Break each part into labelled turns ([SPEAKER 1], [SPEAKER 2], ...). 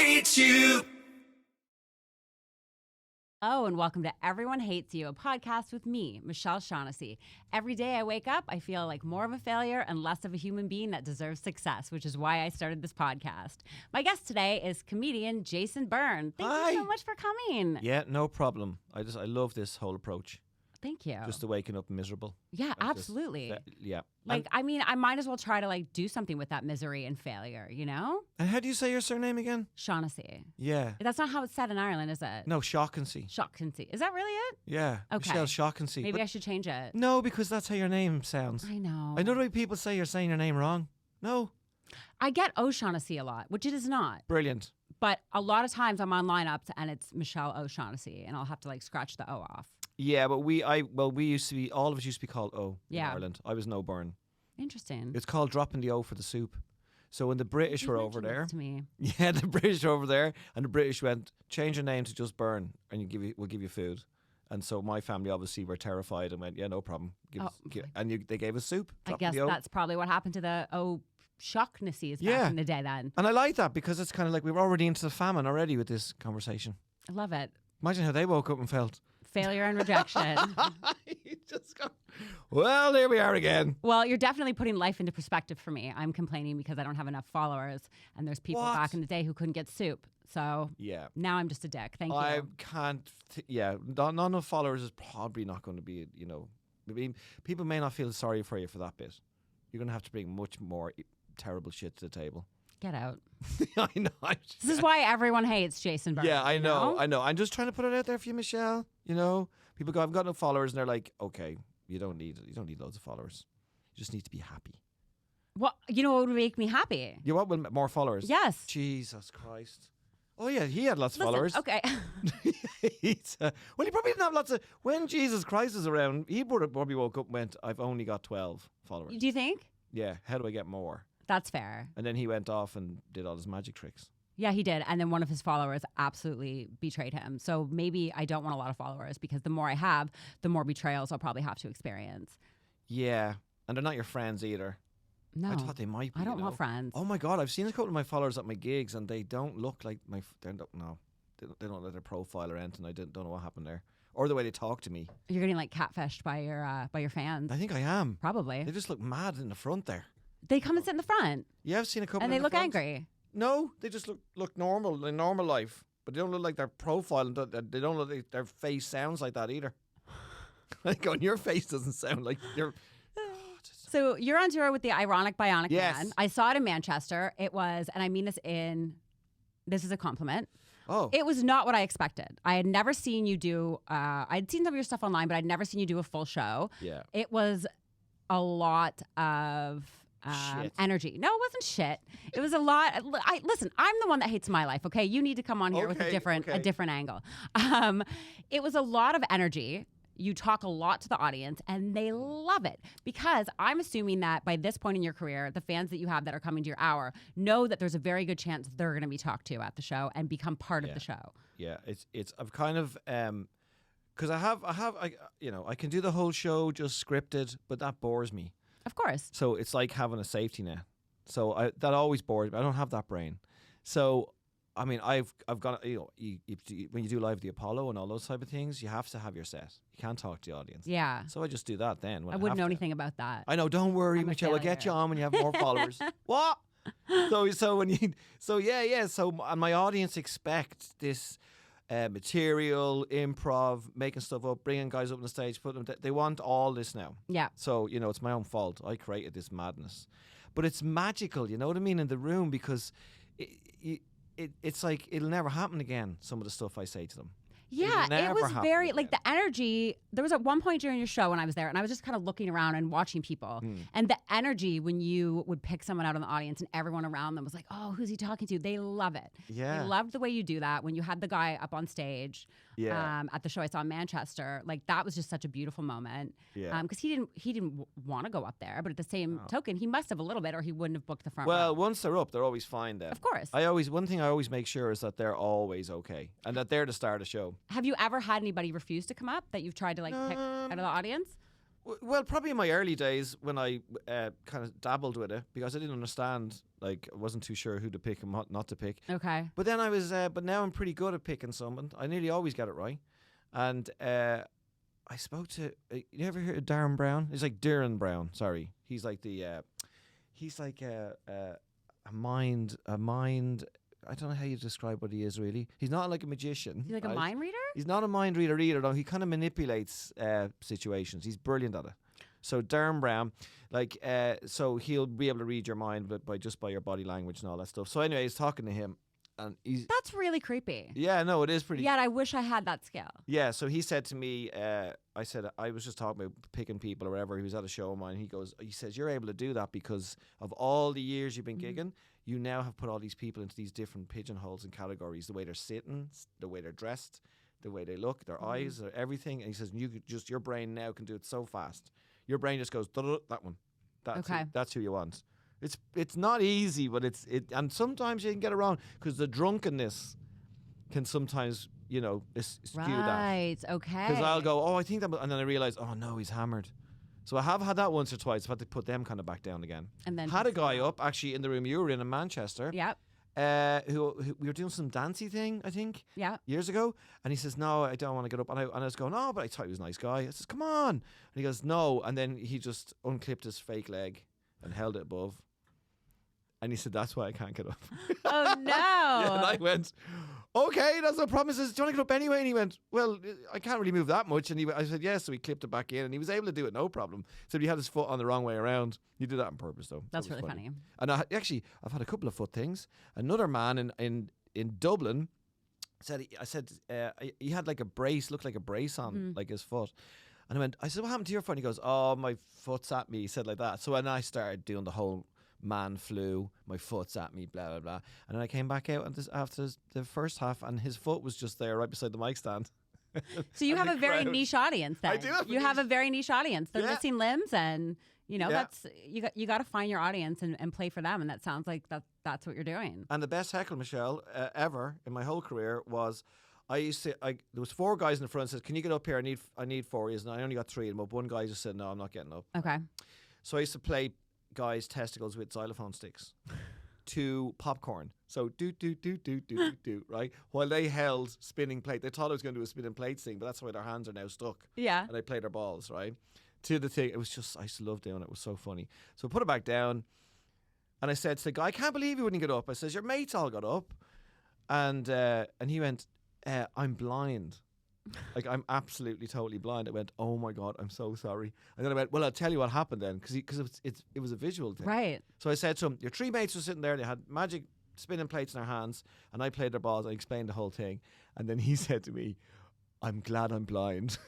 [SPEAKER 1] Hates You.
[SPEAKER 2] Oh, and welcome to Everyone Hates You, a podcast with me, Michelle Shaughnessy. Every day I wake up, I feel like more of a failure and less of a human being that deserves success, which is why I started this podcast. My guest today is comedian Jason Byrne. Thank you so much for coming.
[SPEAKER 3] Yeah, no problem. I love this whole approach.
[SPEAKER 2] Thank you.
[SPEAKER 3] Just to waking up miserable.
[SPEAKER 2] Yeah,
[SPEAKER 3] Like
[SPEAKER 2] absolutely.
[SPEAKER 3] Yeah.
[SPEAKER 2] Like, I mean, I might as well try to do something with that misery and failure, you know?
[SPEAKER 3] And how do you say your surname again?
[SPEAKER 2] Shaughnessy.
[SPEAKER 3] Yeah.
[SPEAKER 2] That's not how it's said in Ireland, is it?
[SPEAKER 3] No, Shaughnessy.
[SPEAKER 2] Shaughnessy. Is that really it?
[SPEAKER 3] Yeah.
[SPEAKER 2] Okay.
[SPEAKER 3] Michelle Shaughnessy.
[SPEAKER 2] Maybe I should change it.
[SPEAKER 3] No, because that's how your name sounds.
[SPEAKER 2] I know.
[SPEAKER 3] I know the way people say you're saying your name wrong. No.
[SPEAKER 2] I get O'Shaughnessy a lot, which it is not.
[SPEAKER 3] Brilliant.
[SPEAKER 2] But a lot of times I'm on lineups and it's Michelle O'Shaughnessy, and I'll have to scratch the O off.
[SPEAKER 3] Yeah, but we used to be, all of us used to be called O in
[SPEAKER 2] Yeah.
[SPEAKER 3] Ireland. I was no Byrne.
[SPEAKER 2] Interesting.
[SPEAKER 3] It's called dropping the O for the soup. So when the British
[SPEAKER 2] You
[SPEAKER 3] were over
[SPEAKER 2] mentioned
[SPEAKER 3] there,
[SPEAKER 2] this to me.
[SPEAKER 3] yeah, the British were over there, and the British went, change your name to just Byrne, and we'll give you food. And so my family obviously were terrified and went, yeah, no problem. They gave us soup.
[SPEAKER 2] I guess that's probably what happened to the O'Shaughnessy's back in the day then.
[SPEAKER 3] And I like that because it's kind of like we were already into the famine already with this conversation.
[SPEAKER 2] I love it.
[SPEAKER 3] Imagine how they woke up and felt.
[SPEAKER 2] Failure and rejection.
[SPEAKER 3] You just go, well, here we are again.
[SPEAKER 2] Well, you're definitely putting life into perspective for me. I'm complaining because I don't have enough followers, and there's people back in the day who couldn't get soup. So
[SPEAKER 3] yeah,
[SPEAKER 2] now I'm just a dick. Thank you.
[SPEAKER 3] I can't. Not enough followers is probably not going to be. I mean, people may not feel sorry for you for that bit. You're going to have to bring much more terrible shit to the table.
[SPEAKER 2] Get out.
[SPEAKER 3] I know.
[SPEAKER 2] This is why everyone hates Jason Byrne.
[SPEAKER 3] Yeah, I know. I'm just trying to put it out there for you, Michelle. People go, I've got no followers, and they're like, okay, you don't need loads of followers. You just need to be happy.
[SPEAKER 2] What would make me happy?
[SPEAKER 3] You want more followers?
[SPEAKER 2] Yes.
[SPEAKER 3] Jesus Christ. Oh yeah, he had lots of followers.
[SPEAKER 2] Okay.
[SPEAKER 3] He probably didn't have lots of. When Jesus Christ is around, he probably woke up and went, I've only got 12 followers.
[SPEAKER 2] Do you think?
[SPEAKER 3] Yeah. How do I get more?
[SPEAKER 2] That's fair.
[SPEAKER 3] And then he went off and did all his magic tricks.
[SPEAKER 2] Yeah, he did. And then one of his followers absolutely betrayed him. So maybe I don't want a lot of followers because the more I have, the more betrayals I'll probably have to experience.
[SPEAKER 3] Yeah. And they're not your friends either.
[SPEAKER 2] No.
[SPEAKER 3] I thought they might be.
[SPEAKER 2] I don't want friends.
[SPEAKER 3] Oh my God. I've seen a couple of my followers at my gigs and they don't look like my. They don't look like their profile or anything. I don't know what happened there. Or the way they talk to me.
[SPEAKER 2] You're getting catfished by your fans.
[SPEAKER 3] I think I am.
[SPEAKER 2] Probably.
[SPEAKER 3] They just look mad in the front there.
[SPEAKER 2] They come and sit in the front.
[SPEAKER 3] Yeah, I've seen a couple.
[SPEAKER 2] And they look
[SPEAKER 3] front.
[SPEAKER 2] angry.
[SPEAKER 3] No, they just look normal in normal life, but they don't look like their profile, and they don't look like their face sounds like that either. Like, your face doesn't sound like you're.
[SPEAKER 2] So you're on tour with the Ironic Bionic
[SPEAKER 3] Yes.
[SPEAKER 2] Man. I saw it in Manchester. It was, and I mean this is a compliment.
[SPEAKER 3] Oh.
[SPEAKER 2] It was not what I expected. I had never seen you do. I'd seen some of your stuff online, but I'd never seen you do a full show.
[SPEAKER 3] Yeah.
[SPEAKER 2] It was a lot of. Energy. No, it wasn't shit. It was a lot. Listen, I'm the one that hates my life. Okay, you need to come on here with a different angle. It was a lot of energy. You talk a lot to the audience, and they love it because I'm assuming that by this point in your career, the fans that you have that are coming to your hour know that there's a very good chance they're going to be talked to at the show and become part of the show.
[SPEAKER 3] Yeah, I've kind of because I can do the whole show just scripted, but that bores me.
[SPEAKER 2] Of course.
[SPEAKER 3] So it's like having a safety net. So that always bores me. I don't have that brain. So I mean, I've got when you do live at the Apollo and all those type of things, you have to have your set. You can't talk to the audience.
[SPEAKER 2] Yeah.
[SPEAKER 3] So I just do that then. When
[SPEAKER 2] I wouldn't know anything about that.
[SPEAKER 3] I know. Don't worry,
[SPEAKER 2] I'm a
[SPEAKER 3] Michelle. I'll get you
[SPEAKER 2] failure.
[SPEAKER 3] on when you have more followers. What? So and my audience expect this. Material, improv, making stuff up, bringing guys up on the stage, putting them. They want all this now.
[SPEAKER 2] Yeah.
[SPEAKER 3] So it's my own fault. I created this madness, but it's magical. You know what I mean in the room because it's like it'll never happen again. Some of the stuff I say to them.
[SPEAKER 2] Yeah, it was very the energy. There was at one point during your show when I was there, and I was just kind of looking around and watching people, and the energy when you would pick someone out in the audience, and everyone around them was like, "Oh, who's he talking to?" They love it.
[SPEAKER 3] Yeah,
[SPEAKER 2] they loved the way you do that. When you had the guy up on stage, at the show I saw in Manchester, that was just such a beautiful moment.
[SPEAKER 3] Yeah,
[SPEAKER 2] because he didn't want to go up there, but at the same token, he must have a little bit, or he wouldn't have booked the front row.
[SPEAKER 3] Well, once they're up, they're always fine. Then,
[SPEAKER 2] of course.
[SPEAKER 3] One thing I always make sure is that they're always okay, and that they're the star of the show.
[SPEAKER 2] Have you ever had anybody refuse to come up that you've tried to pick out of the audience?
[SPEAKER 3] Well, probably in my early days when I kind of dabbled with it because I didn't understand, like I wasn't too sure who to pick and what not to pick.
[SPEAKER 2] Okay.
[SPEAKER 3] But then but now I'm pretty good at picking someone. I nearly always get it right. And I spoke to, you ever heard of Darren Brown? He's like Darren Brown, sorry. He's like he's like a mind, I don't know how you describe what he is really. He's not like a magician.
[SPEAKER 2] Is he like a mind reader?
[SPEAKER 3] He's not a mind reader either, though. He kind of manipulates situations. He's brilliant at it. So Darren Brown, like, so he'll be able to read your mind, but by your body language and all that stuff. So anyway, he's talking to him, and
[SPEAKER 2] that's really creepy.
[SPEAKER 3] Yeah, no, it is pretty.
[SPEAKER 2] Yet I wish I had that skill.
[SPEAKER 3] Yeah, so he said to me, I said I was just talking about picking people or whatever. He was at a show of mine. He says you're able to do that because of all the years you've been gigging. You now have put all these people into these different pigeonholes and categories. The way they're sitting, the way they're dressed, the way they look, their eyes, everything. And he says, your brain now can do it so fast. Your brain just goes, that one. That's who you want. It's not easy, but and sometimes you can get it wrong because the drunkenness can sometimes, skew that.
[SPEAKER 2] Right, okay.
[SPEAKER 3] Because I'll go, I think that, and then I realize, oh no, he's hammered. So I have had that once or twice. I've had to put them kind of back down again.
[SPEAKER 2] And then
[SPEAKER 3] had a guy up actually in the room you were in Manchester.
[SPEAKER 2] Yep.
[SPEAKER 3] Who we were doing some dancey thing, I think.
[SPEAKER 2] Yeah.
[SPEAKER 3] Years ago, and he says, "No, I don't want to get up." And I was going, "Oh, but I thought he was a nice guy." I says, "Come on," and he goes, "No," and then he just unclipped his fake leg and held it above. And he said, "That's why I can't get up."
[SPEAKER 2] Oh no!
[SPEAKER 3] Yeah, and I went, "Okay, that's no problem." He says, "Do you want to get up anyway?" And he went, "Well, I can't really move that much." And I said, "Yes." So he clipped it back in, and he was able to do it, no problem. So he had his foot on the wrong way around. He did that on purpose, though.
[SPEAKER 2] That's really funny.
[SPEAKER 3] And I've had a couple of foot things. Another man in Dublin said, he had like a brace, looked like a brace on like his foot. And I said, "What happened to your foot?" And he goes, "Oh, my foot's at me." He said like that. So when I started doing the whole man flu, my foot's at me, blah, blah, blah. And then I came back out after the first half, and his foot was just there right beside the mic stand.
[SPEAKER 2] So you have a very niche audience then.
[SPEAKER 3] I do have
[SPEAKER 2] have a very niche audience. They're missing limbs, and that's you got to find your audience and play for them, and that sounds like that's what you're doing.
[SPEAKER 3] And the best heckle, Michelle, ever in my whole career was there was 4 guys in the front said, "Can you get up here? I need 4 years." And I only got 3 of them up. One guy just said, "No, I'm not getting up."
[SPEAKER 2] Okay.
[SPEAKER 3] So I used to play guys' testicles with xylophone sticks to popcorn. So do, right? While they held spinning plate. They thought I was going to do a spinning plate thing, but that's why their hands are now stuck.
[SPEAKER 2] Yeah.
[SPEAKER 3] And they play their balls, right? To the thing. It was just, I used to love doing it. It was so funny. So I put it back down, and I said to the guy, "I can't believe you wouldn't get up." I says, "Your mates all got up." And he went, "I'm blind." Like, I'm absolutely totally blind. I went, "Oh my God, I'm so sorry." And then I went, "Well, I'll tell you what happened then," because it was a visual thing.
[SPEAKER 2] Right.
[SPEAKER 3] So I said to him, "Your 3 mates were sitting there. They had magic spinning plates in their hands, and I played their balls." I explained the whole thing, and then he said to me, "I'm glad I'm blind,"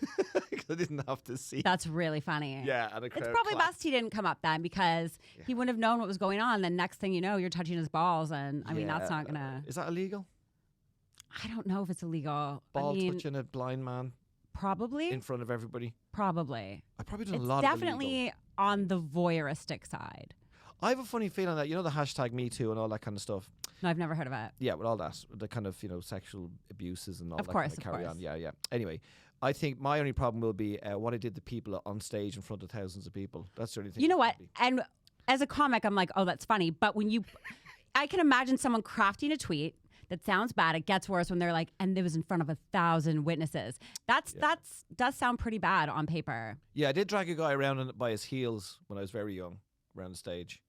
[SPEAKER 3] because I didn't have to see.
[SPEAKER 2] That's really funny.
[SPEAKER 3] Yeah, and
[SPEAKER 2] it's probably best he didn't come up then, because he wouldn't have known what was going on. Then next thing you know, you're touching his balls, and I mean that's not gonna.
[SPEAKER 3] Is that illegal?
[SPEAKER 2] I don't know if it's illegal.
[SPEAKER 3] Ball touching a blind man.
[SPEAKER 2] Probably.
[SPEAKER 3] In front of everybody.
[SPEAKER 2] Probably.
[SPEAKER 3] I probably done a lot of illegal.
[SPEAKER 2] It's definitely on the voyeuristic side.
[SPEAKER 3] I have a funny feeling that, the hashtag Me Too and all that kind of stuff.
[SPEAKER 2] No, I've never heard of it.
[SPEAKER 3] Yeah, with all that, the kind of, sexual abuses and all
[SPEAKER 2] of
[SPEAKER 3] that
[SPEAKER 2] course,
[SPEAKER 3] kind of carry on. Yeah. Anyway, I think my only problem will be what I did to people on stage in front of thousands of people. That's the only thing.
[SPEAKER 2] You know what? And as a comic, I'm like, oh, that's funny. But I can imagine someone crafting a tweet that sounds bad. It gets worse when they're like, and it was in front of 1,000 witnesses. That's does sound pretty bad on paper.
[SPEAKER 3] Yeah, I did drag a guy around by his heels when I was very young around the stage.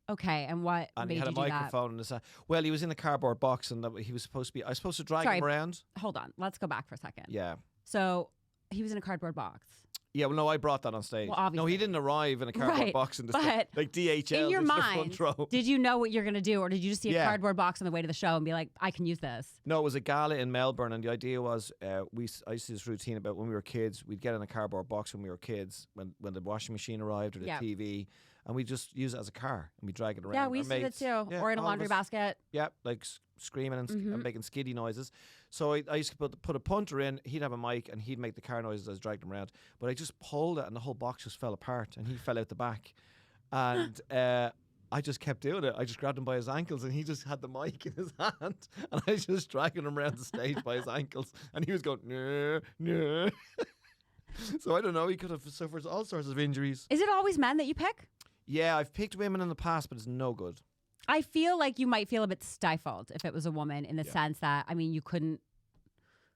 [SPEAKER 2] Okay, and what
[SPEAKER 3] and
[SPEAKER 2] made
[SPEAKER 3] he had
[SPEAKER 2] you
[SPEAKER 3] a
[SPEAKER 2] do
[SPEAKER 3] microphone in his hand. Well, he was in a cardboard box, and he was supposed to be. I was supposed to drag him around.
[SPEAKER 2] Hold on, let's go back for a second.
[SPEAKER 3] Yeah.
[SPEAKER 2] So he was in a cardboard box.
[SPEAKER 3] Yeah, well, no, I brought that on stage.
[SPEAKER 2] Well, obviously.
[SPEAKER 3] No, he didn't arrive in a cardboard box in the like DHL.
[SPEAKER 2] In your mind,
[SPEAKER 3] the front row.
[SPEAKER 2] Did you know what you're going to do, or did you just see a cardboard box on the way to the show and be like, I can use this?
[SPEAKER 3] No, it was a gala in Melbourne, and the idea was I used to do this routine about when we were kids. We'd get in a cardboard box when we were kids, when the washing machine arrived or the TV, and we just use it as a car and we drag it around.
[SPEAKER 2] Yeah, we used to do it too, or in a laundry basket.
[SPEAKER 3] Yeah, like screaming and making skiddy noises. So I used to put a punter in, he'd have a mic, and he'd make the car noises as I dragged him around. But I just pulled it, and the whole box just fell apart, and he fell out the back. And I just kept doing it. I just grabbed him by his ankles, and he just had the mic in his hand, and I was just dragging him around the stage by his ankles, and he was going, no, no. So I don't know. He could have suffered all sorts of injuries.
[SPEAKER 2] Is it always men that you pick?
[SPEAKER 3] Yeah, I've picked women in the past, but it's no good.
[SPEAKER 2] I feel like you might feel a bit stifled if it was a woman in the sense that, I mean, you couldn't.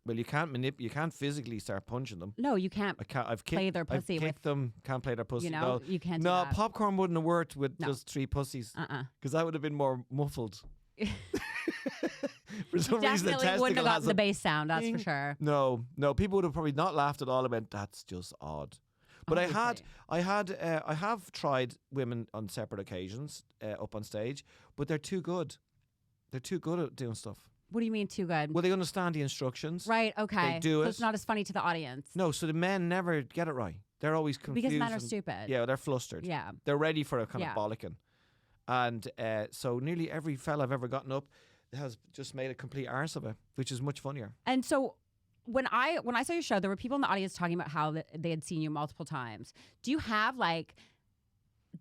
[SPEAKER 3] Well, you can't physically start punching them.
[SPEAKER 2] No, you can't. Play their pussy.
[SPEAKER 3] I've kicked them. Can't play their pussy.
[SPEAKER 2] You know, you can't.
[SPEAKER 3] No, popcorn wouldn't have worked with just 3 pussies. Because that would have been more muffled. For some reason, the testicle
[SPEAKER 2] wouldn't have gotten the bass sound. That's for sure.
[SPEAKER 3] No. People would have probably not laughed at all. I went, that's just odd. But I have tried women on separate occasions up on stage, but they're too good. They're too good at doing stuff.
[SPEAKER 2] What do you mean too good?
[SPEAKER 3] Well, they understand the instructions.
[SPEAKER 2] Right, okay.
[SPEAKER 3] They do
[SPEAKER 2] so
[SPEAKER 3] it.
[SPEAKER 2] It's not as funny to the audience.
[SPEAKER 3] No, so the men never get it right. They're always confused.
[SPEAKER 2] Because men are stupid.
[SPEAKER 3] Yeah, they're flustered.
[SPEAKER 2] Yeah.
[SPEAKER 3] They're ready for a kind of bollocking. And so nearly every fella I've ever gotten up has just made a complete arse of it, which is much funnier.
[SPEAKER 2] And so when I saw your show, there were people in the audience talking about how they had seen you multiple times.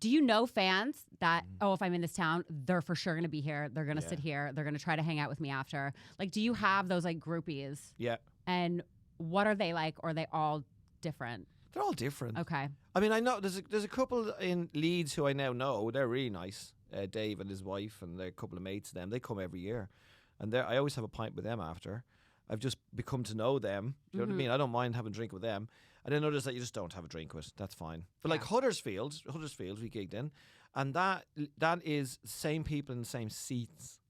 [SPEAKER 2] Do you know fans that, if I'm in this town, they're for sure going to be here. They're going to sit here. They're going to try to hang out with me after. Like, do you have those like groupies?
[SPEAKER 3] Yeah.
[SPEAKER 2] And what are they like? Or are they all different?
[SPEAKER 3] They're all different.
[SPEAKER 2] Okay.
[SPEAKER 3] I mean, I know there's a couple in Leeds who I now know. They're really nice. Dave and his wife and a couple of mates of them. They come every year. And I always have a pint with them after. I've just become to know them. Do you know what I mean? I don't mind having a drink with them. And then others that you just don't have a drink with. That's fine. But like Huddersfield we gigged in. And that is the same people in the same seats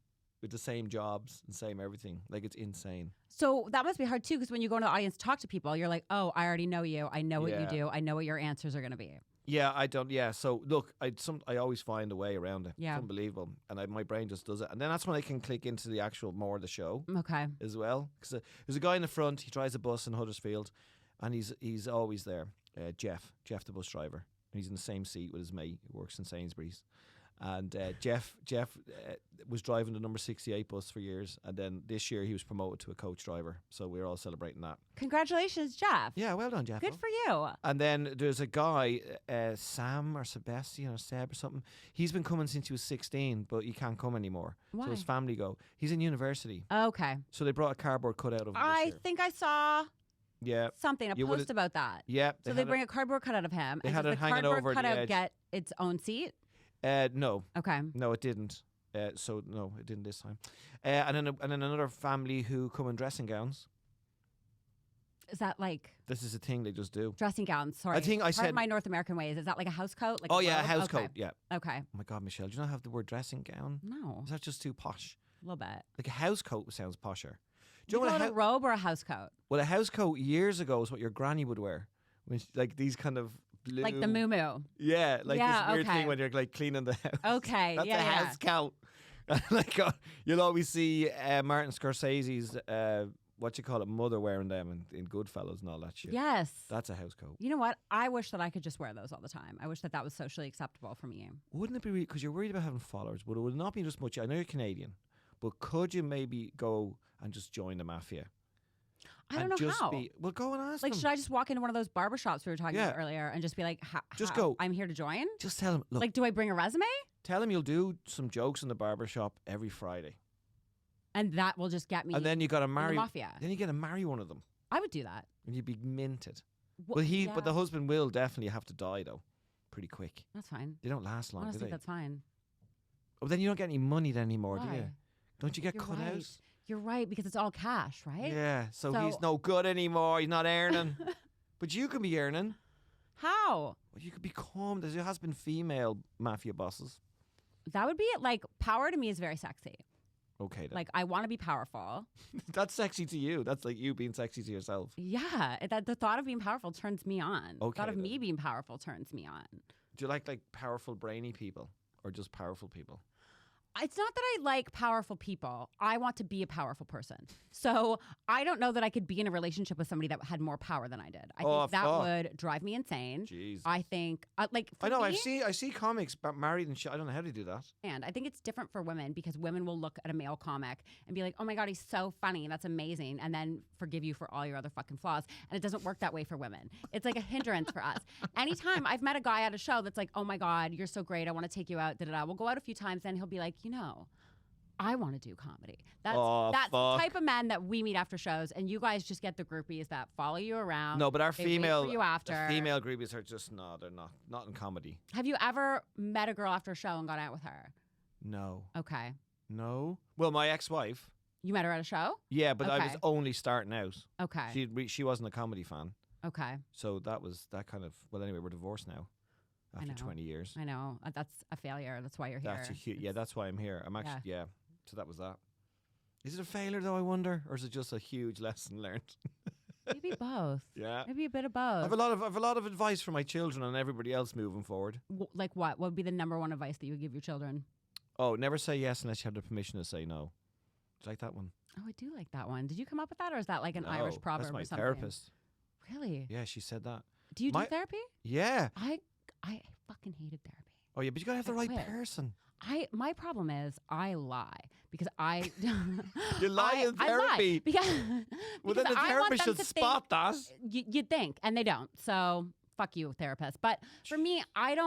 [SPEAKER 3] with the same jobs and same everything. Like, it's insane.
[SPEAKER 2] So that must be hard too, because when you go into the audience to talk to people, you're like, oh, I already know you. I know what you do. I know what your answers are going to be.
[SPEAKER 3] Yeah, I don't. Yeah, so look, I always find a way around it.
[SPEAKER 2] Yeah,
[SPEAKER 3] it's unbelievable, and my brain just does it, and then that's when I can click into the actual more of the show.
[SPEAKER 2] Okay,
[SPEAKER 3] as well, because there's a guy in the front. He drives a bus in Huddersfield, and he's always there. Jeff, the bus driver. He's in the same seat with his mate who works in Sainsbury's. And Jeff was driving the number 68 bus for years, and then this year he was promoted to a coach driver. So we're all celebrating that.
[SPEAKER 2] Congratulations, Jeff.
[SPEAKER 3] Yeah, well done, Jeff.
[SPEAKER 2] Good for you.
[SPEAKER 3] And then there's a guy, Sam or Sebastian or Seb or something. He's been coming since he was 16, but he can't come anymore.
[SPEAKER 2] Why?
[SPEAKER 3] So his family go. He's in university.
[SPEAKER 2] Okay.
[SPEAKER 3] So they brought a cardboard cutout of him.
[SPEAKER 2] I think I saw.
[SPEAKER 3] Yeah.
[SPEAKER 2] Something, a post about that.
[SPEAKER 3] Yeah.
[SPEAKER 2] So they bring a cardboard cutout of him.
[SPEAKER 3] They
[SPEAKER 2] and
[SPEAKER 3] had
[SPEAKER 2] does
[SPEAKER 3] it
[SPEAKER 2] the
[SPEAKER 3] hanging
[SPEAKER 2] cardboard
[SPEAKER 3] over the
[SPEAKER 2] cutout
[SPEAKER 3] edge.
[SPEAKER 2] get its own seat?
[SPEAKER 3] No.
[SPEAKER 2] Okay.
[SPEAKER 3] No, it didn't. So no, it didn't this time. And then another family who come in dressing gowns.
[SPEAKER 2] Is that like?
[SPEAKER 3] This is a thing they just do.
[SPEAKER 2] Dressing gowns. Sorry.
[SPEAKER 3] I think I
[SPEAKER 2] Part
[SPEAKER 3] said
[SPEAKER 2] of my North American ways. Is that like a house coat? Like
[SPEAKER 3] a house coat. Yeah.
[SPEAKER 2] Okay.
[SPEAKER 3] Oh my God, Michelle, do you not have the word dressing gown?
[SPEAKER 2] No.
[SPEAKER 3] Is that just too posh?
[SPEAKER 2] A little bit.
[SPEAKER 3] Like a house coat sounds posher.
[SPEAKER 2] Do you know what a robe or a house coat?
[SPEAKER 3] Well, a house coat years ago is what your granny would wear. When like these kind of blue.
[SPEAKER 2] Like the moo-moo.
[SPEAKER 3] Yeah, like this weird thing when you're like cleaning the house.
[SPEAKER 2] Okay,
[SPEAKER 3] That's a house coat. Like you'll always see Martin Scorsese's mother wearing them in Goodfellas and all that shit.
[SPEAKER 2] Yes.
[SPEAKER 3] That's a house coat.
[SPEAKER 2] You know what? I wish that I could just wear those all the time. I wish that was socially acceptable for me.
[SPEAKER 3] Wouldn't it be because you're worried about having followers, but it would not be just much. I know you're Canadian, but could you maybe go and just join the mafia?
[SPEAKER 2] I don't know how.
[SPEAKER 3] Well, go and ask
[SPEAKER 2] them.
[SPEAKER 3] Should
[SPEAKER 2] I just walk into one of those barbershops we were talking about earlier and just be like,
[SPEAKER 3] just go.
[SPEAKER 2] I'm here to join?
[SPEAKER 3] Just tell them, look.
[SPEAKER 2] Like, do I bring a resume?
[SPEAKER 3] Tell them you'll do some jokes in the barbershop every Friday.
[SPEAKER 2] And that will just get me.
[SPEAKER 3] And then you got to marry.
[SPEAKER 2] The mafia.
[SPEAKER 3] Then you got to marry one of them.
[SPEAKER 2] I would do that.
[SPEAKER 3] And you'd be minted. But the husband will definitely have to die, though. Pretty quick.
[SPEAKER 2] That's fine.
[SPEAKER 3] They don't last long,
[SPEAKER 2] Honestly,
[SPEAKER 3] do they?
[SPEAKER 2] That's fine.
[SPEAKER 3] Oh, then you don't get any money then anymore,
[SPEAKER 2] Why?
[SPEAKER 3] do you? Don't you get
[SPEAKER 2] You're
[SPEAKER 3] cut
[SPEAKER 2] right.
[SPEAKER 3] out?
[SPEAKER 2] You're right, because it's all cash, right?
[SPEAKER 3] Yeah, so he's no good anymore. He's not earning. But you can be earning.
[SPEAKER 2] How?
[SPEAKER 3] Well, you could become. There has been female mafia bosses.
[SPEAKER 2] That would be it. Like, power to me is very sexy.
[SPEAKER 3] Okay, then.
[SPEAKER 2] Like, I want to be powerful.
[SPEAKER 3] That's sexy to you. That's like you being sexy to yourself.
[SPEAKER 2] Yeah, the thought of being powerful turns me on.
[SPEAKER 3] Okay,
[SPEAKER 2] the thought of
[SPEAKER 3] then.
[SPEAKER 2] me being powerful turns me on.
[SPEAKER 3] Do you like powerful, brainy people or just powerful people?
[SPEAKER 2] It's not that I like powerful people. I want to be a powerful person. So I don't know that I could be in a relationship with somebody that had more power than I did. I think that would drive me insane.
[SPEAKER 3] Jeez.
[SPEAKER 2] I think, I know,
[SPEAKER 3] I see comics married and shit. I don't know how to do that.
[SPEAKER 2] And I think it's different for women because women will look at a male comic and be like, oh my God, he's so funny. That's amazing. And then forgive you for all your other fucking flaws. And it doesn't work that way for women. It's like a hindrance for us. Anytime I've met a guy at a show that's like, oh my God, you're so great. I want to take you out. We'll go out a few times. Then he'll be like, I want to do comedy. That's
[SPEAKER 3] fuck.
[SPEAKER 2] the type of men that we meet after shows, and you guys just get the groupies that follow you around.
[SPEAKER 3] No, but our
[SPEAKER 2] they
[SPEAKER 3] female
[SPEAKER 2] wait for you after.
[SPEAKER 3] female groupies are just they're not in comedy.
[SPEAKER 2] Have you ever met a girl after a show and gone out with her?
[SPEAKER 3] No.
[SPEAKER 2] Okay.
[SPEAKER 3] No. Well, my ex-wife.
[SPEAKER 2] You met her at a show?
[SPEAKER 3] Yeah, but I was only starting out.
[SPEAKER 2] Okay.
[SPEAKER 3] She wasn't a comedy fan.
[SPEAKER 2] Okay.
[SPEAKER 3] So that kind of, well, anyway, we're divorced now after 20 years.
[SPEAKER 2] I know. That's a failure. That's why you're here.
[SPEAKER 3] That's why I'm here. I'm actually, So that was that. Is it a failure though, I wonder? Or is it just a huge lesson learned?
[SPEAKER 2] Maybe both.
[SPEAKER 3] Yeah.
[SPEAKER 2] Maybe a bit of both.
[SPEAKER 3] I have a lot of advice for my children and everybody else moving forward.
[SPEAKER 2] Like what? What would be the number one advice that you would give your children?
[SPEAKER 3] Oh, never say yes unless you have the permission to say no. Do you like that one?
[SPEAKER 2] Oh, I do like that one. Did you come up with that, or is that like an Irish proverb
[SPEAKER 3] that's my
[SPEAKER 2] or something?
[SPEAKER 3] therapist.
[SPEAKER 2] Really?
[SPEAKER 3] Yeah, she said that.
[SPEAKER 2] Do you do therapy?
[SPEAKER 3] Yeah.
[SPEAKER 2] I fucking hated therapy.
[SPEAKER 3] Oh yeah, but you gotta have the right person.
[SPEAKER 2] My problem is I lie because I
[SPEAKER 3] you lie in therapy.
[SPEAKER 2] Because
[SPEAKER 3] well, then the therapist should spot that.
[SPEAKER 2] You'd think, and they don't. So fuck you, therapist. But for me, I've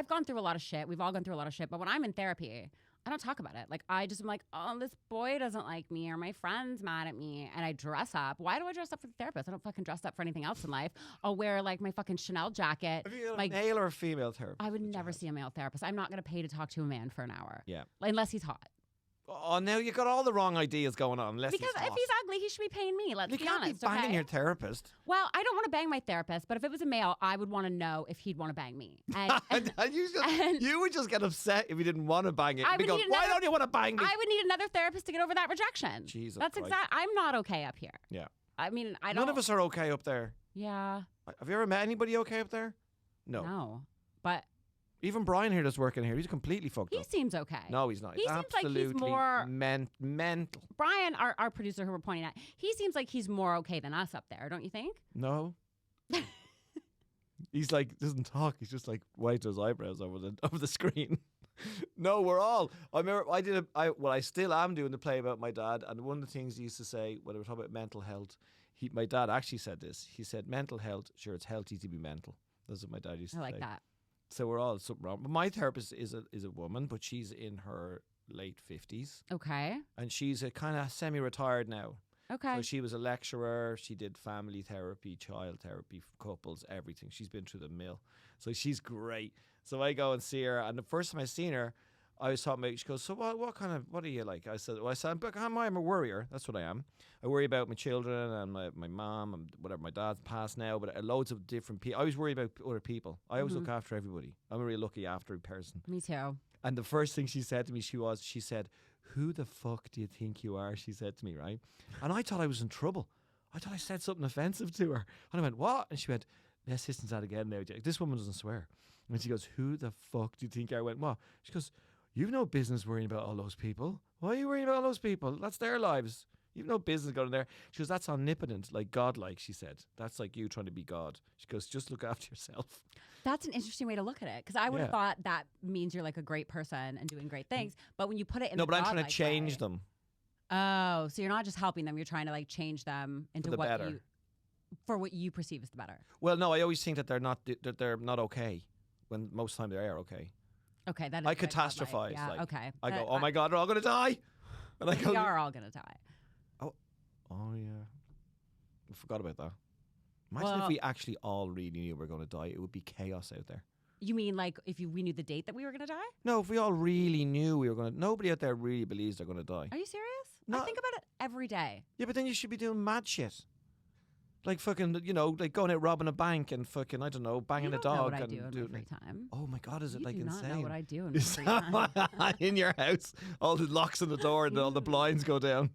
[SPEAKER 2] gone through a lot of shit. We've all gone through a lot of shit. But when I'm in therapy, I don't talk about it. Like, I just am like, oh, this boy doesn't like me, or my friend's mad at me, and I dress up. Why do I dress up for the therapist? I don't fucking dress up for anything else in life. I'll wear like my fucking Chanel jacket.
[SPEAKER 3] Have you got a male or a female therapist?
[SPEAKER 2] I would never see a male therapist. I'm not going to pay to talk to a man for an hour.
[SPEAKER 3] Yeah.
[SPEAKER 2] Unless he's hot.
[SPEAKER 3] Oh, now you got all the wrong ideas going on.
[SPEAKER 2] Because if he's ugly, he should be paying me. Let's be honest.
[SPEAKER 3] You can't be banging your therapist.
[SPEAKER 2] Well, I don't want to bang my therapist, but if it was a male, I would want to know if he'd want to bang me. And
[SPEAKER 3] you would just get upset if you didn't want to bang it. Why don't you want to bang me?
[SPEAKER 2] I would need another therapist to get over that rejection.
[SPEAKER 3] Jesus
[SPEAKER 2] That's
[SPEAKER 3] Christ.
[SPEAKER 2] I'm not okay up here.
[SPEAKER 3] Yeah.
[SPEAKER 2] I mean, I don't.
[SPEAKER 3] None of us are okay up there.
[SPEAKER 2] Yeah.
[SPEAKER 3] Have you ever met anybody okay up there? No.
[SPEAKER 2] No. But
[SPEAKER 3] even Brian here that's working here, he's completely fucked up.
[SPEAKER 2] He seems okay.
[SPEAKER 3] No, he's not.
[SPEAKER 2] He seems like he's more
[SPEAKER 3] mental.
[SPEAKER 2] Brian, our producer who we're pointing at, he seems like he's more okay than us up there, don't you think?
[SPEAKER 3] No. He's like, doesn't talk. He's just like wipes his eyebrows over the screen. No, we're all. I remember I still am doing the play about my dad, and one of the things he used to say when we were talking about mental health, my dad actually said this. He said, mental health, sure, it's healthy to be mental. That's what my dad used to say.
[SPEAKER 2] I like that.
[SPEAKER 3] So we're all something wrong. But my therapist is a woman, but she's in her late 50s.
[SPEAKER 2] Okay.
[SPEAKER 3] And she's a kind of semi-retired now.
[SPEAKER 2] Okay.
[SPEAKER 3] So she was a lecturer. She did family therapy, child therapy, couples, everything. She's been through the mill. So she's great. So I go and see her. And the first time I seen her, I was talking about, she goes, so what are you like? I said, I'm a worrier. That's what I am. I worry about my children and my mom and whatever. My dad's passed now, but loads of different people. I always worry about other people. I always look after everybody. I'm a really lucky after person.
[SPEAKER 2] Me too.
[SPEAKER 3] And the first thing she said to me, she said, who the fuck do you think you are? She said to me, right? And I thought I was in trouble. I thought I said something offensive to her. And I went, what? And she went, the assistant's that again now, Jake. This woman doesn't swear. And she goes, who the fuck do you think I went, what? She goes, you've no business worrying about all those people. Why are you worrying about all those people? That's their lives. You've no business going there. She goes, that's omnipotent, like godlike, she said. That's like you trying to be God. She goes, just look after yourself.
[SPEAKER 2] That's an interesting way to look at it, because I would have thought that means you're like a great person and doing great things. But when you put it in
[SPEAKER 3] but I'm trying to change them.
[SPEAKER 2] Oh, so you're not just helping them, you're trying to like change them into what you perceive as the better.
[SPEAKER 3] Well, no, I always think that they're not okay, when most of the time they are okay.
[SPEAKER 2] Okay, that is
[SPEAKER 3] I catastrophize.
[SPEAKER 2] Yeah, like, okay.
[SPEAKER 3] I go, oh my God, we're all going to die. And I go,
[SPEAKER 2] we are all going to die.
[SPEAKER 3] Oh yeah, I forgot about that. Imagine if we actually all really knew we were going to die. It would be chaos out there.
[SPEAKER 2] You mean like if we knew the date that we were going to die?
[SPEAKER 3] No, if we all really knew we were going to... Nobody out there really believes they're going to die.
[SPEAKER 2] Are you serious?
[SPEAKER 3] No.
[SPEAKER 2] I think about it every day.
[SPEAKER 3] Yeah, but then you should be doing mad shit. Like fucking, like going out robbing a bank and fucking, I don't know, banging a dog.
[SPEAKER 2] Know what I do in my free time.
[SPEAKER 3] Oh my God, is it like
[SPEAKER 2] insane?
[SPEAKER 3] insane?
[SPEAKER 2] You do not know what I do in my free time.
[SPEAKER 3] In your house, all the locks on the door and all the blinds go down.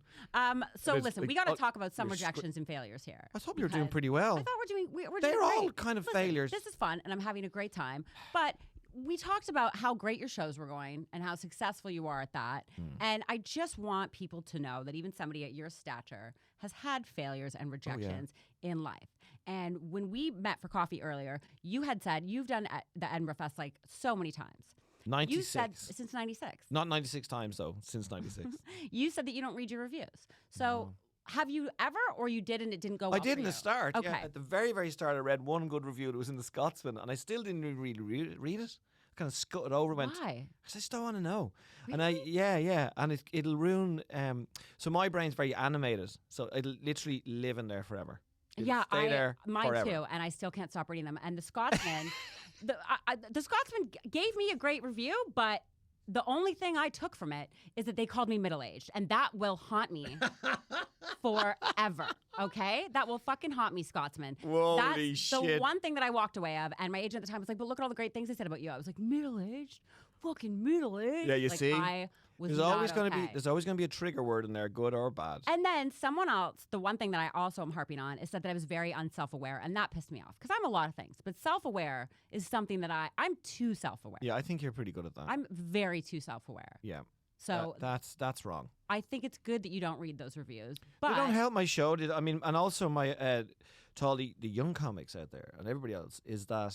[SPEAKER 2] So listen, we got to talk about some rejections and failures here.
[SPEAKER 3] I thought we were doing pretty well.
[SPEAKER 2] I thought we're doing
[SPEAKER 3] They're
[SPEAKER 2] great.
[SPEAKER 3] all kind of failures.
[SPEAKER 2] This is fun, and I'm having a great time. But we talked about how great your shows were going and how successful you are at that. And I just want people to know that even somebody at your stature has had failures and rejections in life. And when we met for coffee earlier, you had said you've done the Edinburgh Fest like so many times.
[SPEAKER 3] 96.
[SPEAKER 2] You said since 96.
[SPEAKER 3] Not 96 times though, since 96.
[SPEAKER 2] You said that you don't read your reviews. So have you ever, or you did and it didn't go well
[SPEAKER 3] I did in
[SPEAKER 2] the
[SPEAKER 3] start.
[SPEAKER 2] Okay.
[SPEAKER 3] Yeah. At the very, very start, I read one good review. It was in the Scotsman, and I still didn't really read it. kind of scuttled over. Went.
[SPEAKER 2] Why?
[SPEAKER 3] Because I just don't want to know.
[SPEAKER 2] Really?
[SPEAKER 3] And it'll ruin. So my brain's very animated, so it'll literally live in there forever. It'll stay there
[SPEAKER 2] mine
[SPEAKER 3] forever.
[SPEAKER 2] too, and I still can't stop reading them. And the Scotsman, the Scotsman gave me a great review, but the only thing I took from it is that they called me middle-aged, and that will haunt me forever. Okay, that will fucking haunt me, Scotsman.
[SPEAKER 3] Holy
[SPEAKER 2] That's
[SPEAKER 3] shit!
[SPEAKER 2] the one thing that I walked away of, and my agent at the time was like, "But look at all the great things they said about you." I was like, "Middle-aged, fucking middle-aged."
[SPEAKER 3] Yeah, you
[SPEAKER 2] like,
[SPEAKER 3] see,
[SPEAKER 2] I was
[SPEAKER 3] there's
[SPEAKER 2] not
[SPEAKER 3] always going to
[SPEAKER 2] okay.
[SPEAKER 3] be a trigger word in there, good or bad.
[SPEAKER 2] And then someone else, the one thing that I also am harping on is that I was very unself-aware, and that pissed me off because I'm a lot of things, but self-aware is something that I'm too self-aware.
[SPEAKER 3] Yeah, I think you're pretty good at that.
[SPEAKER 2] I'm very too self-aware.
[SPEAKER 3] Yeah.
[SPEAKER 2] So
[SPEAKER 3] that's wrong.
[SPEAKER 2] I think it's good that you don't read those reviews. But
[SPEAKER 3] They don't help my show. I mean, and also my to all the young comics out there and everybody else is that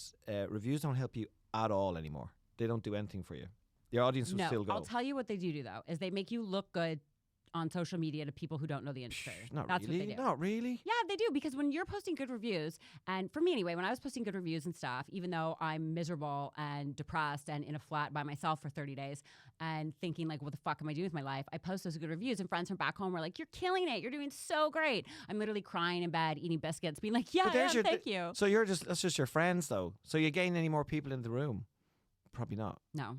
[SPEAKER 3] reviews don't help you at all anymore. They don't do anything for you. The audience will still go.
[SPEAKER 2] I'll tell you what they do though, is they make you look good on social media to people who don't know the industry.
[SPEAKER 3] That's
[SPEAKER 2] really.
[SPEAKER 3] What they do. Not really.
[SPEAKER 2] Yeah, they do, because when you're posting good reviews, and for me anyway, when I was posting good reviews and stuff, even though I'm miserable and depressed and in a flat by myself for 30 days and thinking like, what the fuck am I doing with my life? I post those good reviews and friends from back home were like, you're killing it. You're doing so great. I'm literally crying in bed, eating biscuits, being like, thank you.
[SPEAKER 3] So that's just your friends though. So you gain any more people in the room? Probably not.
[SPEAKER 2] No.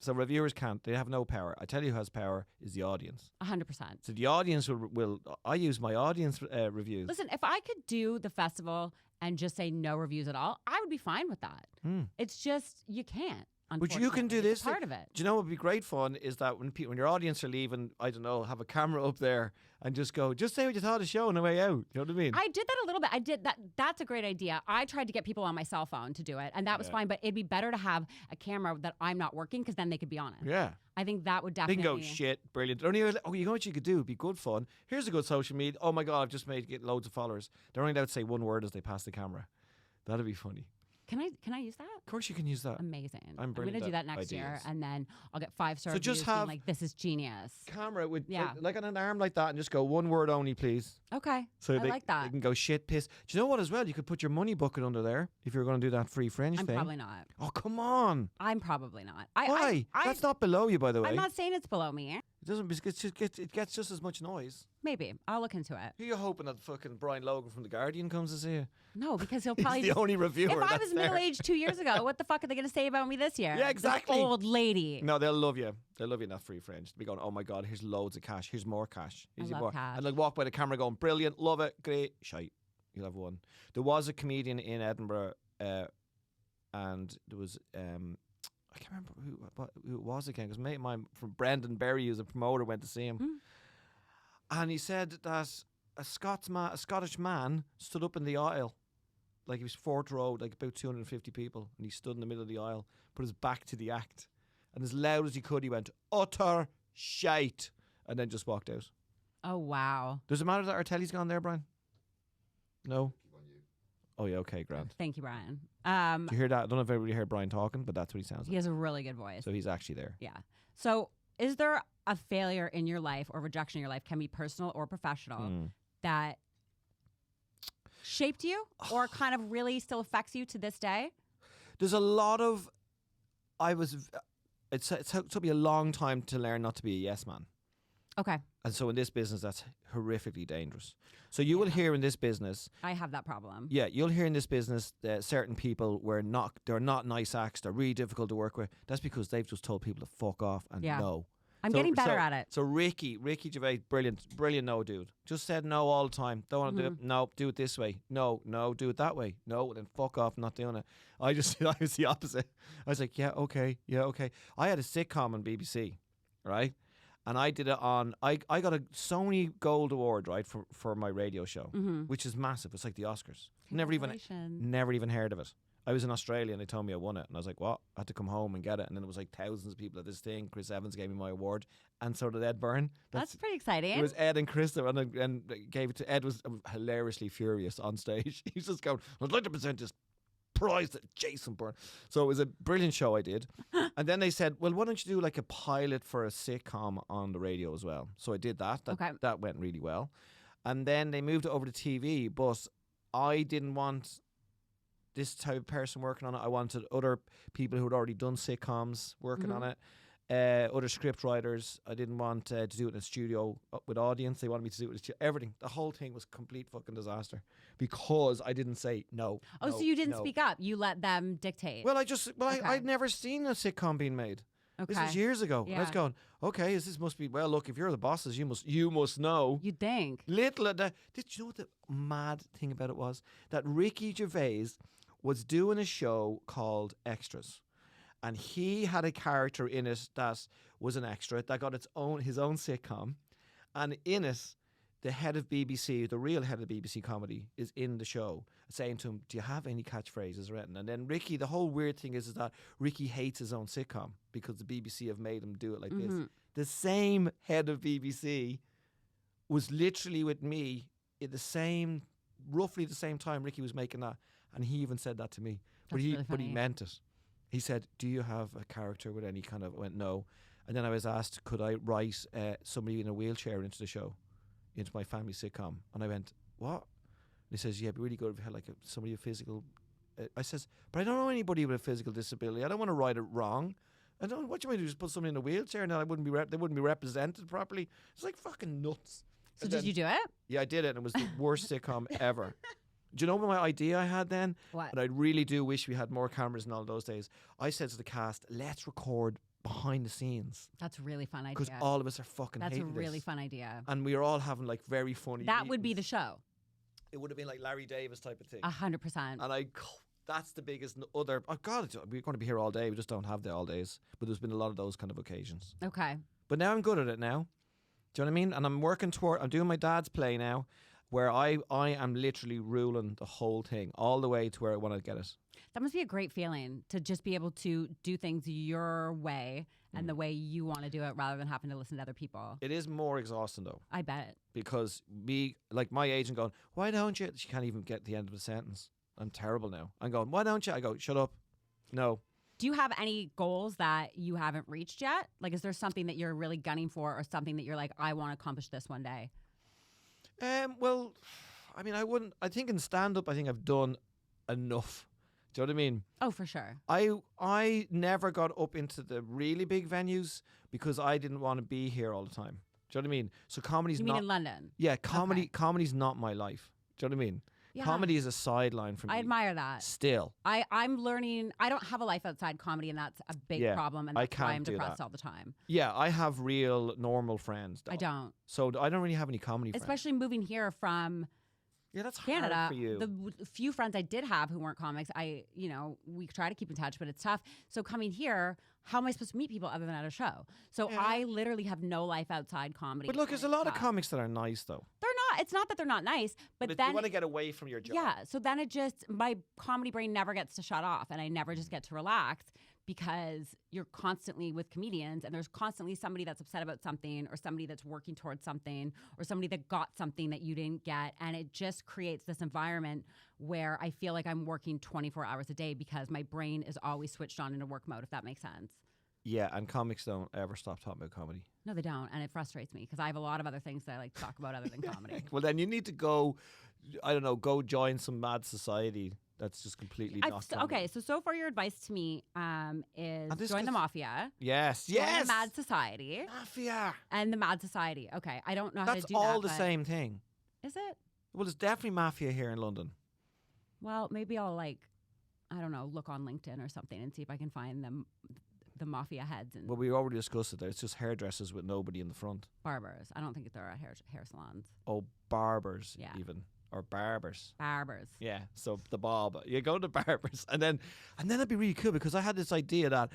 [SPEAKER 3] So reviewers can't. They have no power. I tell you who has power is the audience.
[SPEAKER 2] 100%.
[SPEAKER 3] So the audience will I use my audience reviews.
[SPEAKER 2] Listen, if I could do the festival and just say no reviews at all, I would be fine with that. It's just, you can't.
[SPEAKER 3] But you can do this.
[SPEAKER 2] It's part of it.
[SPEAKER 3] Do you know what would be great fun is that when your audience are leaving, I don't know, have a camera up there and just say what you thought of the show on the way out. You know what I mean?
[SPEAKER 2] I did that a little bit. I did that. That's a great idea. I tried to get people on my cell phone to do it, and that was fine. But it'd be better to have a camera that I'm not working, because then they could be on it.
[SPEAKER 3] Yeah.
[SPEAKER 2] I think that would
[SPEAKER 3] They
[SPEAKER 2] definitely.
[SPEAKER 3] can go, shit, brilliant. You know what you could do? It'd be good fun. Here's a good social media. Oh my God, I've just get loads of followers. They're only allowed to say one word as they pass the camera. That'd be funny.
[SPEAKER 2] Can I use that?
[SPEAKER 3] Of course you can use that.
[SPEAKER 2] Amazing.
[SPEAKER 3] I'm
[SPEAKER 2] going to do that next year, and then I'll get 5-star reviews
[SPEAKER 3] just
[SPEAKER 2] being
[SPEAKER 3] have
[SPEAKER 2] like, this is genius.
[SPEAKER 3] Camera with like on an arm like that, and just go one word only, please.
[SPEAKER 2] Okay.
[SPEAKER 3] So
[SPEAKER 2] I like that.
[SPEAKER 3] They can go shit, piss. Do you know what as well? You could put your money bucket under there if you're going to do that free fringe thing.
[SPEAKER 2] I'm probably not.
[SPEAKER 3] Oh, come on.
[SPEAKER 2] I'm probably not.
[SPEAKER 3] Why? That's not below you, by the way.
[SPEAKER 2] I'm not saying it's below me.
[SPEAKER 3] It doesn't. It gets just as much noise.
[SPEAKER 2] Maybe. I'll look into it.
[SPEAKER 3] Who are you hoping that fucking Brian Logan from The Guardian comes to see you?
[SPEAKER 2] No, because he'll probably
[SPEAKER 3] He's the only reviewer.
[SPEAKER 2] If I was middle-aged 2 years ago, what the fuck are they going to say about me this year?
[SPEAKER 3] Yeah, exactly.
[SPEAKER 2] This old lady.
[SPEAKER 3] No, they'll love you. They'll love you in that free fringe. They'll be going, oh my God, here's loads of cash. Here's more cash. Here's
[SPEAKER 2] I love
[SPEAKER 3] more.
[SPEAKER 2] cash.
[SPEAKER 3] And they'll walk by the camera going, brilliant, love it, great, shite. You'll have one. There was a comedian in Edinburgh, and there was I can't remember who it was again, because mate of mine from Brendan Berry, who's a promoter, went to see him. And he said that a Scottish man stood up in the aisle, like he was fourth row, like about 250 people, and he stood in the middle of the aisle, put his back to the act, and as loud as he could, he went, utter shite, and then just walked out.
[SPEAKER 2] Oh, wow.
[SPEAKER 3] Does it matter that our telly's gone there, Brian? No? Oh, yeah, okay, grand.
[SPEAKER 2] Thank you, Brian.
[SPEAKER 3] Do you hear that? I don't know if everybody heard Brian talking, but that's what he sounds like.
[SPEAKER 2] He has a really good voice.
[SPEAKER 3] So he's actually there.
[SPEAKER 2] Yeah. So is there a failure in your life or rejection in your life, can be personal or professional, that shaped you or kind of really still affects you to this day?
[SPEAKER 3] There's a lot of... It took me a long time to learn not to be a yes man.
[SPEAKER 2] Okay.
[SPEAKER 3] And so in this business, that's horrifically dangerous. So you will hear in this business...
[SPEAKER 2] I have that problem.
[SPEAKER 3] Yeah, you'll hear in this business that certain people they're not nice acts, they're really difficult to work with. That's because they've just told people to fuck off and no.
[SPEAKER 2] I'm getting better at it.
[SPEAKER 3] So Ricky Gervais, brilliant no dude. Just said no all the time. Don't want to do it. No, do it this way. No, do it that way. No, then fuck off, not doing it. I was the opposite. I was like, yeah, okay. I had a sitcom on BBC, right? And I did it on, I got a Sony Gold Award, right, for my radio show, which is massive. It's like the Oscars. Never even heard of it. I was in Australia and they told me I won it. And I was like, what? I had to come home and get it. And then it was like thousands of people at this thing. Chris Evans gave me my award. And so did Ed Byrne.
[SPEAKER 2] That's pretty exciting.
[SPEAKER 3] It was Ed and Chris and gave it to Ed. Was hilariously furious on stage. He's just going, I'd like to present this prize to Jason Byrne. So it was a brilliant show I did. And then they said, well, why don't you do like a pilot for a sitcom on the radio as well? So I did that. That went really well. And then they moved it over to TV, but I didn't want this type of person working on it. I wanted other people who had already done sitcoms working on it. Other script writers. I didn't want to do it in a studio with audience. They wanted me to do it with everything. The whole thing was complete fucking disaster because I didn't say no.
[SPEAKER 2] Oh, so you didn't speak up. You let them dictate.
[SPEAKER 3] Well, I'd never seen a sitcom being made.
[SPEAKER 2] Okay.
[SPEAKER 3] This was years ago. Yeah. I was going, okay, this must be, well, look, if you're the bosses, you must know.
[SPEAKER 2] You'd think.
[SPEAKER 3] Little of that. Did you know what the mad thing about it was? That Ricky Gervais was doing a show called Extras. And he had a character in it that was an extra that got his own sitcom. And in it, the head of BBC, the real head of BBC comedy, is in the show saying to him, do you have any catchphrases written? And then Ricky, the whole weird thing is that Ricky hates his own sitcom because the BBC have made him do it like this. The same head of BBC was literally with me at roughly the same time Ricky was making that. And he even said that to me. But he meant it. He said, do you have a character with any kind of... I went, no. And then I was asked, could I write somebody in a wheelchair into the show, into my family sitcom? And I went, what? And he says, yeah, it'd be really good if you had like somebody with physical... I says, but I don't know anybody with a physical disability. I don't want to write it wrong. What do you want to do? Just put somebody in a wheelchair and then they wouldn't be represented properly? It's like fucking nuts.
[SPEAKER 2] So did you do it?
[SPEAKER 3] Yeah, I did it. And it was the worst sitcom ever. Do you know what my idea I had then?
[SPEAKER 2] What?
[SPEAKER 3] And I really do wish we had more cameras in all those days. I said to the cast, let's record behind the scenes.
[SPEAKER 2] That's a really fun idea.
[SPEAKER 3] Because all of us are fucking hating
[SPEAKER 2] That's a really fun idea.
[SPEAKER 3] And we were all having like very funny
[SPEAKER 2] That
[SPEAKER 3] meetings.
[SPEAKER 2] Would be the show.
[SPEAKER 3] It would have been like Larry Davis type of thing.
[SPEAKER 2] 100%.
[SPEAKER 3] And that's the biggest other... Oh God, we're going to be here all day. We just don't have the all days. But there's been a lot of those kind of occasions.
[SPEAKER 2] Okay.
[SPEAKER 3] But now I'm good at it now. Do you know what I mean? And I'm doing my dad's play now, where I am literally ruling the whole thing all the way to where I want to get it.
[SPEAKER 2] That must be a great feeling to just be able to do things your way and the way you want to do it rather than having to listen to other people.
[SPEAKER 3] It is more exhausting though.
[SPEAKER 2] I bet.
[SPEAKER 3] Because my agent going, why don't you? She can't even get the end of the sentence. I'm terrible now. I'm going, why don't you? I go, shut up. No.
[SPEAKER 2] Do you have any goals that you haven't reached yet? Like, is there something that you're really gunning for or something that you're like, I want to accomplish this one day?
[SPEAKER 3] Well, I mean, I think in stand-up, I think I've done enough. Do you know what I mean?
[SPEAKER 2] Oh, for sure.
[SPEAKER 3] I never got up into the really big venues because I didn't want to be here all the time. Do you know what I mean? So comedy's
[SPEAKER 2] not... You mean in London?
[SPEAKER 3] Yeah, comedy's not my life. Do you know what I mean? Yeah. Comedy is a sideline for me.
[SPEAKER 2] I admire that.
[SPEAKER 3] Still.
[SPEAKER 2] I'm learning. I don't have a life outside comedy, and that's a big problem, and that's why I'm depressed all the time.
[SPEAKER 3] Yeah, I have real normal friends.
[SPEAKER 2] I don't.
[SPEAKER 3] So I don't really have any comedy friends.
[SPEAKER 2] Especially moving here from
[SPEAKER 3] that's
[SPEAKER 2] Canada.
[SPEAKER 3] Hard for you.
[SPEAKER 2] The few friends I did have who weren't comics, we try to keep in touch, but it's tough. So coming here, how am I supposed to meet people other than at a show? So I literally have no life outside comedy.
[SPEAKER 3] But look, there's a lot of comics that are nice, though.
[SPEAKER 2] They're not. It's not that they're not nice, but then
[SPEAKER 3] you want to get away from your job.
[SPEAKER 2] Yeah. So then my comedy brain never gets to shut off, and I never just get to relax because you're constantly with comedians, and there's constantly somebody that's upset about something, or somebody that's working towards something, or somebody that got something that you didn't get, and it just creates this environment where I feel like I'm working 24 hours a day because my brain is always switched on into work mode, if that makes sense.
[SPEAKER 3] Yeah, and comics don't ever stop talking about comedy.
[SPEAKER 2] No, they don't, and it frustrates me because I have a lot of other things that I like to talk about other than comedy.
[SPEAKER 3] Well, then you need to go join some mad society that's just completely not comedy.
[SPEAKER 2] Okay, so far your advice to me is join the Mafia.
[SPEAKER 3] Yes.
[SPEAKER 2] Join the Mad Society.
[SPEAKER 3] Mafia.
[SPEAKER 2] And the Mad Society. Okay, I don't know how to do that.
[SPEAKER 3] That's all the same thing.
[SPEAKER 2] Is it?
[SPEAKER 3] Well, there's definitely Mafia here in London.
[SPEAKER 2] Well, maybe I'll look on LinkedIn or something and see if I can find the Mafia heads. And
[SPEAKER 3] well, we already discussed it there. It's just hairdressers with nobody in the front.
[SPEAKER 2] Barbers. I don't think they're at hair salons.
[SPEAKER 3] Oh, barbers even. Or barbers.
[SPEAKER 2] Barbers.
[SPEAKER 3] Yeah, so the bob. You go to barbers. And then it'd be really cool because I had this idea that,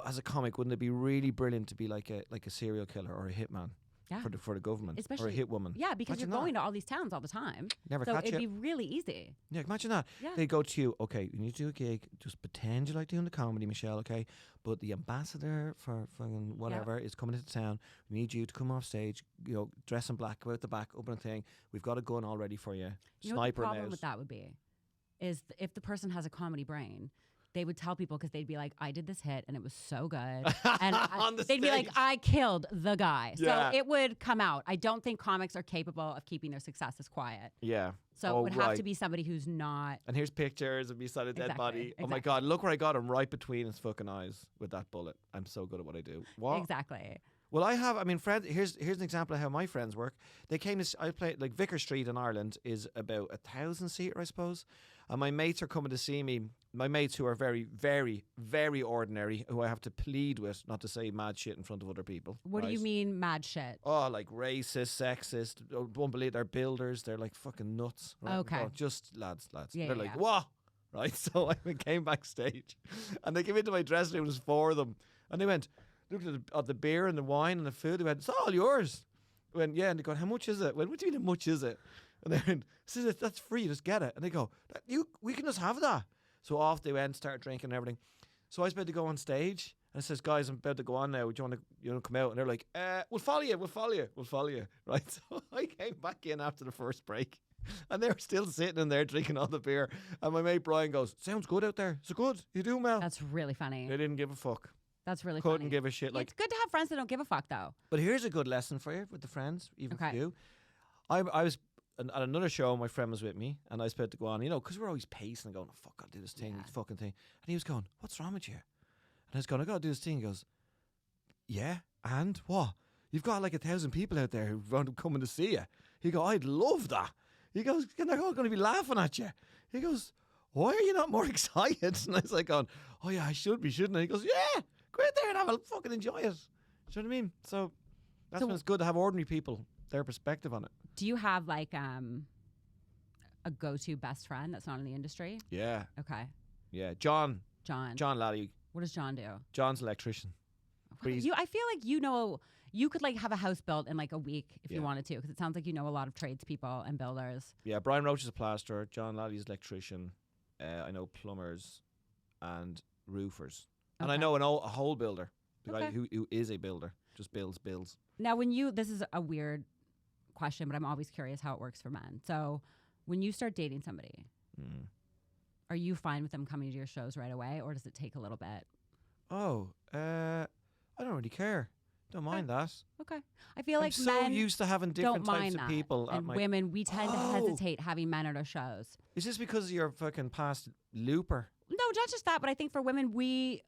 [SPEAKER 3] as a comic, wouldn't it be really brilliant to be like a serial killer or a hitman?
[SPEAKER 2] Yeah.
[SPEAKER 3] For the government.
[SPEAKER 2] Especially,
[SPEAKER 3] or a hit woman.
[SPEAKER 2] Yeah, because you're going to all these towns all the time.
[SPEAKER 3] Never
[SPEAKER 2] so
[SPEAKER 3] catch
[SPEAKER 2] it'd
[SPEAKER 3] it.
[SPEAKER 2] be really easy.
[SPEAKER 3] Yeah, imagine that.
[SPEAKER 2] Yeah.
[SPEAKER 3] They go to you, okay, you need to do a gig. Just pretend you like doing the comedy, Michelle, okay? But the ambassador for fucking whatever is coming into town. We need you to come off stage, dress in black, go out the back, open a thing. We've got a gun all ready for you.
[SPEAKER 2] You know what the problem with that would be? Is if the person has a comedy brain, they would tell people because they'd be like, I did this hit and it was so good. And they'd be like,
[SPEAKER 3] stage.
[SPEAKER 2] I killed the guy.
[SPEAKER 3] Yeah.
[SPEAKER 2] So it would come out. I don't think comics are capable of keeping their successes quiet.
[SPEAKER 3] Yeah.
[SPEAKER 2] So it would have to be somebody who's not.
[SPEAKER 3] And here's pictures of me beside a dead body.
[SPEAKER 2] Exactly.
[SPEAKER 3] Oh my God, look where I got him, right between his fucking eyes with that bullet. I'm so good at what I do. What?
[SPEAKER 2] Exactly.
[SPEAKER 3] Well, I mean, friends. Here's an example of how my friends work. They came to. I play like Vicar Street in Ireland is about 1,000-seater, I suppose. And my mates are coming to see me. My mates who are very, very, very ordinary, who I have to plead with not to say mad shit in front of other people.
[SPEAKER 2] What do you mean mad shit?
[SPEAKER 3] Oh, like racist, sexist. Won't believe they're builders. They're like fucking nuts. Right?
[SPEAKER 2] Okay.
[SPEAKER 3] Oh, just lads.
[SPEAKER 2] Yeah,
[SPEAKER 3] They're like, what? Right. So I came backstage, and they came into my dressing room. It was 4 of them, and they went. Looked at the beer and the wine and the food. They went, it's all yours. I went, yeah. And they go, how much is it? I went, what do you mean, how much is it? And they went, that's free, just get it. And they go, we can just have that. So off they went, started drinking and everything. So I was about to go on stage. And I says, guys, I'm about to go on now. Do you want to come out? And they're like, we'll follow you. Right. So I came back in after the first break. And they were still sitting in there drinking all the beer. And my mate Brian goes, sounds good out there. So good. You do well.
[SPEAKER 2] That's really funny.
[SPEAKER 3] They didn't give a fuck.
[SPEAKER 2] That's really
[SPEAKER 3] Couldn't
[SPEAKER 2] funny.
[SPEAKER 3] give a shit. Like,
[SPEAKER 2] it's good to have friends that don't give a fuck, though.
[SPEAKER 3] But here's a good lesson for you with the friends, even
[SPEAKER 2] Okay.
[SPEAKER 3] for you. I was at another show, my friend was with me, and I was about to go on, because we're always pacing and going, oh, fuck, I'll do this thing, this fucking thing. And he was going, what's wrong with you? And I was going, I got to do this thing. He goes, yeah, and what? You've got like 1,000 people out there who want to come to see you. He goes, I'd love that. He goes, they're all going to be laughing at you. He goes, why are you not more excited? And I was like, going, oh yeah, I should be, shouldn't I? He goes, yeah. Go out there and have a fucking enjoy it. Do you know what I mean? So that's when it's good to have ordinary people, their perspective on it.
[SPEAKER 2] Do you have like a go-to best friend that's not in the industry?
[SPEAKER 3] Yeah.
[SPEAKER 2] Okay.
[SPEAKER 3] Yeah. John Laddie.
[SPEAKER 2] What does John do?
[SPEAKER 3] John's an electrician.
[SPEAKER 2] I feel like you could like have a house built in like a week if you wanted to, because it sounds like you know a lot of tradespeople and builders.
[SPEAKER 3] Yeah. Brian Roach is a plasterer. John Laddie's an electrician. I know plumbers and roofers. And I know a whole builder, the guy who is a builder, just builds. Now,
[SPEAKER 2] this is a weird question, but I'm always curious how it works for men. So when you start dating somebody, are you fine with them coming to your shows right away, or does it take a little bit?
[SPEAKER 3] Oh, I don't really care. Don't mind that.
[SPEAKER 2] Okay. I feel like
[SPEAKER 3] I'm
[SPEAKER 2] men
[SPEAKER 3] so used to having different types of people.
[SPEAKER 2] And women, we tend to hesitate having men at our shows.
[SPEAKER 3] Is this because you're fucking past looper?
[SPEAKER 2] No, not just that, but I think for women, we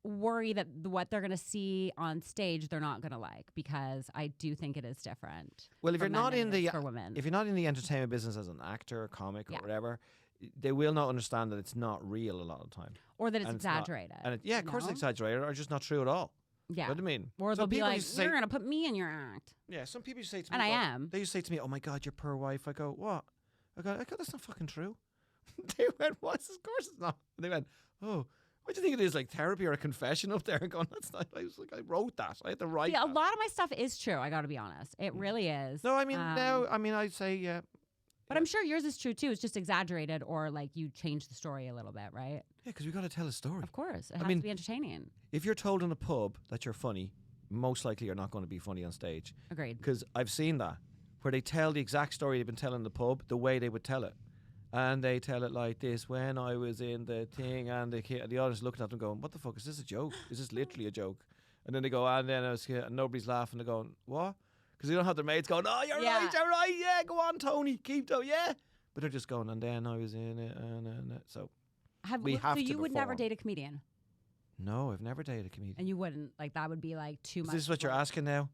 [SPEAKER 2] worry that what they're going to see on stage they're not going to like, because I do think it is different.
[SPEAKER 3] Well, if you're not in the
[SPEAKER 2] for women.
[SPEAKER 3] If you're not in the entertainment business as an actor or comic or whatever, they will not understand that it's not real a lot of the time,
[SPEAKER 2] or that it's exaggerated.
[SPEAKER 3] Of course it's exaggerated, or just not true at all.
[SPEAKER 2] Yeah,
[SPEAKER 3] you know what I mean?
[SPEAKER 2] Or they'll be like, "You're going to put me in your act."
[SPEAKER 3] Yeah, some people say to me,
[SPEAKER 2] and I am.
[SPEAKER 3] They used to say to me, "Oh my God, your poor wife." I go, "What?" I go, "That's not fucking true." They went, "What? Of course it's not." And they went, "Oh. What do you think it is, like therapy or a confession up there?" And going, that's not. I was like, I wrote that. I had to write.
[SPEAKER 2] Yeah, a lot of my stuff is true. I got to be honest. It really is.
[SPEAKER 3] No, I mean I'd say yeah.
[SPEAKER 2] But I'm sure yours is true too. It's just exaggerated, or like you change the story a little bit, right?
[SPEAKER 3] Yeah, because we got to tell a story.
[SPEAKER 2] Of course, it has to be entertaining.
[SPEAKER 3] If you're told in a pub that you're funny, most likely you're not going to be funny on stage.
[SPEAKER 2] Agreed.
[SPEAKER 3] Because I've seen that where they tell the exact story they've been telling in the pub the way they would tell it. And they tell it like this: when I was in the thing, and the audience looking at them going, "What the fuck is this a joke? Is this literally a joke?" And then they go, and then and nobody's laughing. They're going, "What?" Because they don't have their mates going, "Oh, you're right, yeah, go on, Tony, keep going, yeah." But they're just going, and then I was in it, and so we have to.
[SPEAKER 2] So you would never
[SPEAKER 3] perform.
[SPEAKER 2] date a comedian?
[SPEAKER 3] No, I've never dated a comedian.
[SPEAKER 2] And you wouldn't, like, that would be like too much.
[SPEAKER 3] Is this what you're asking now?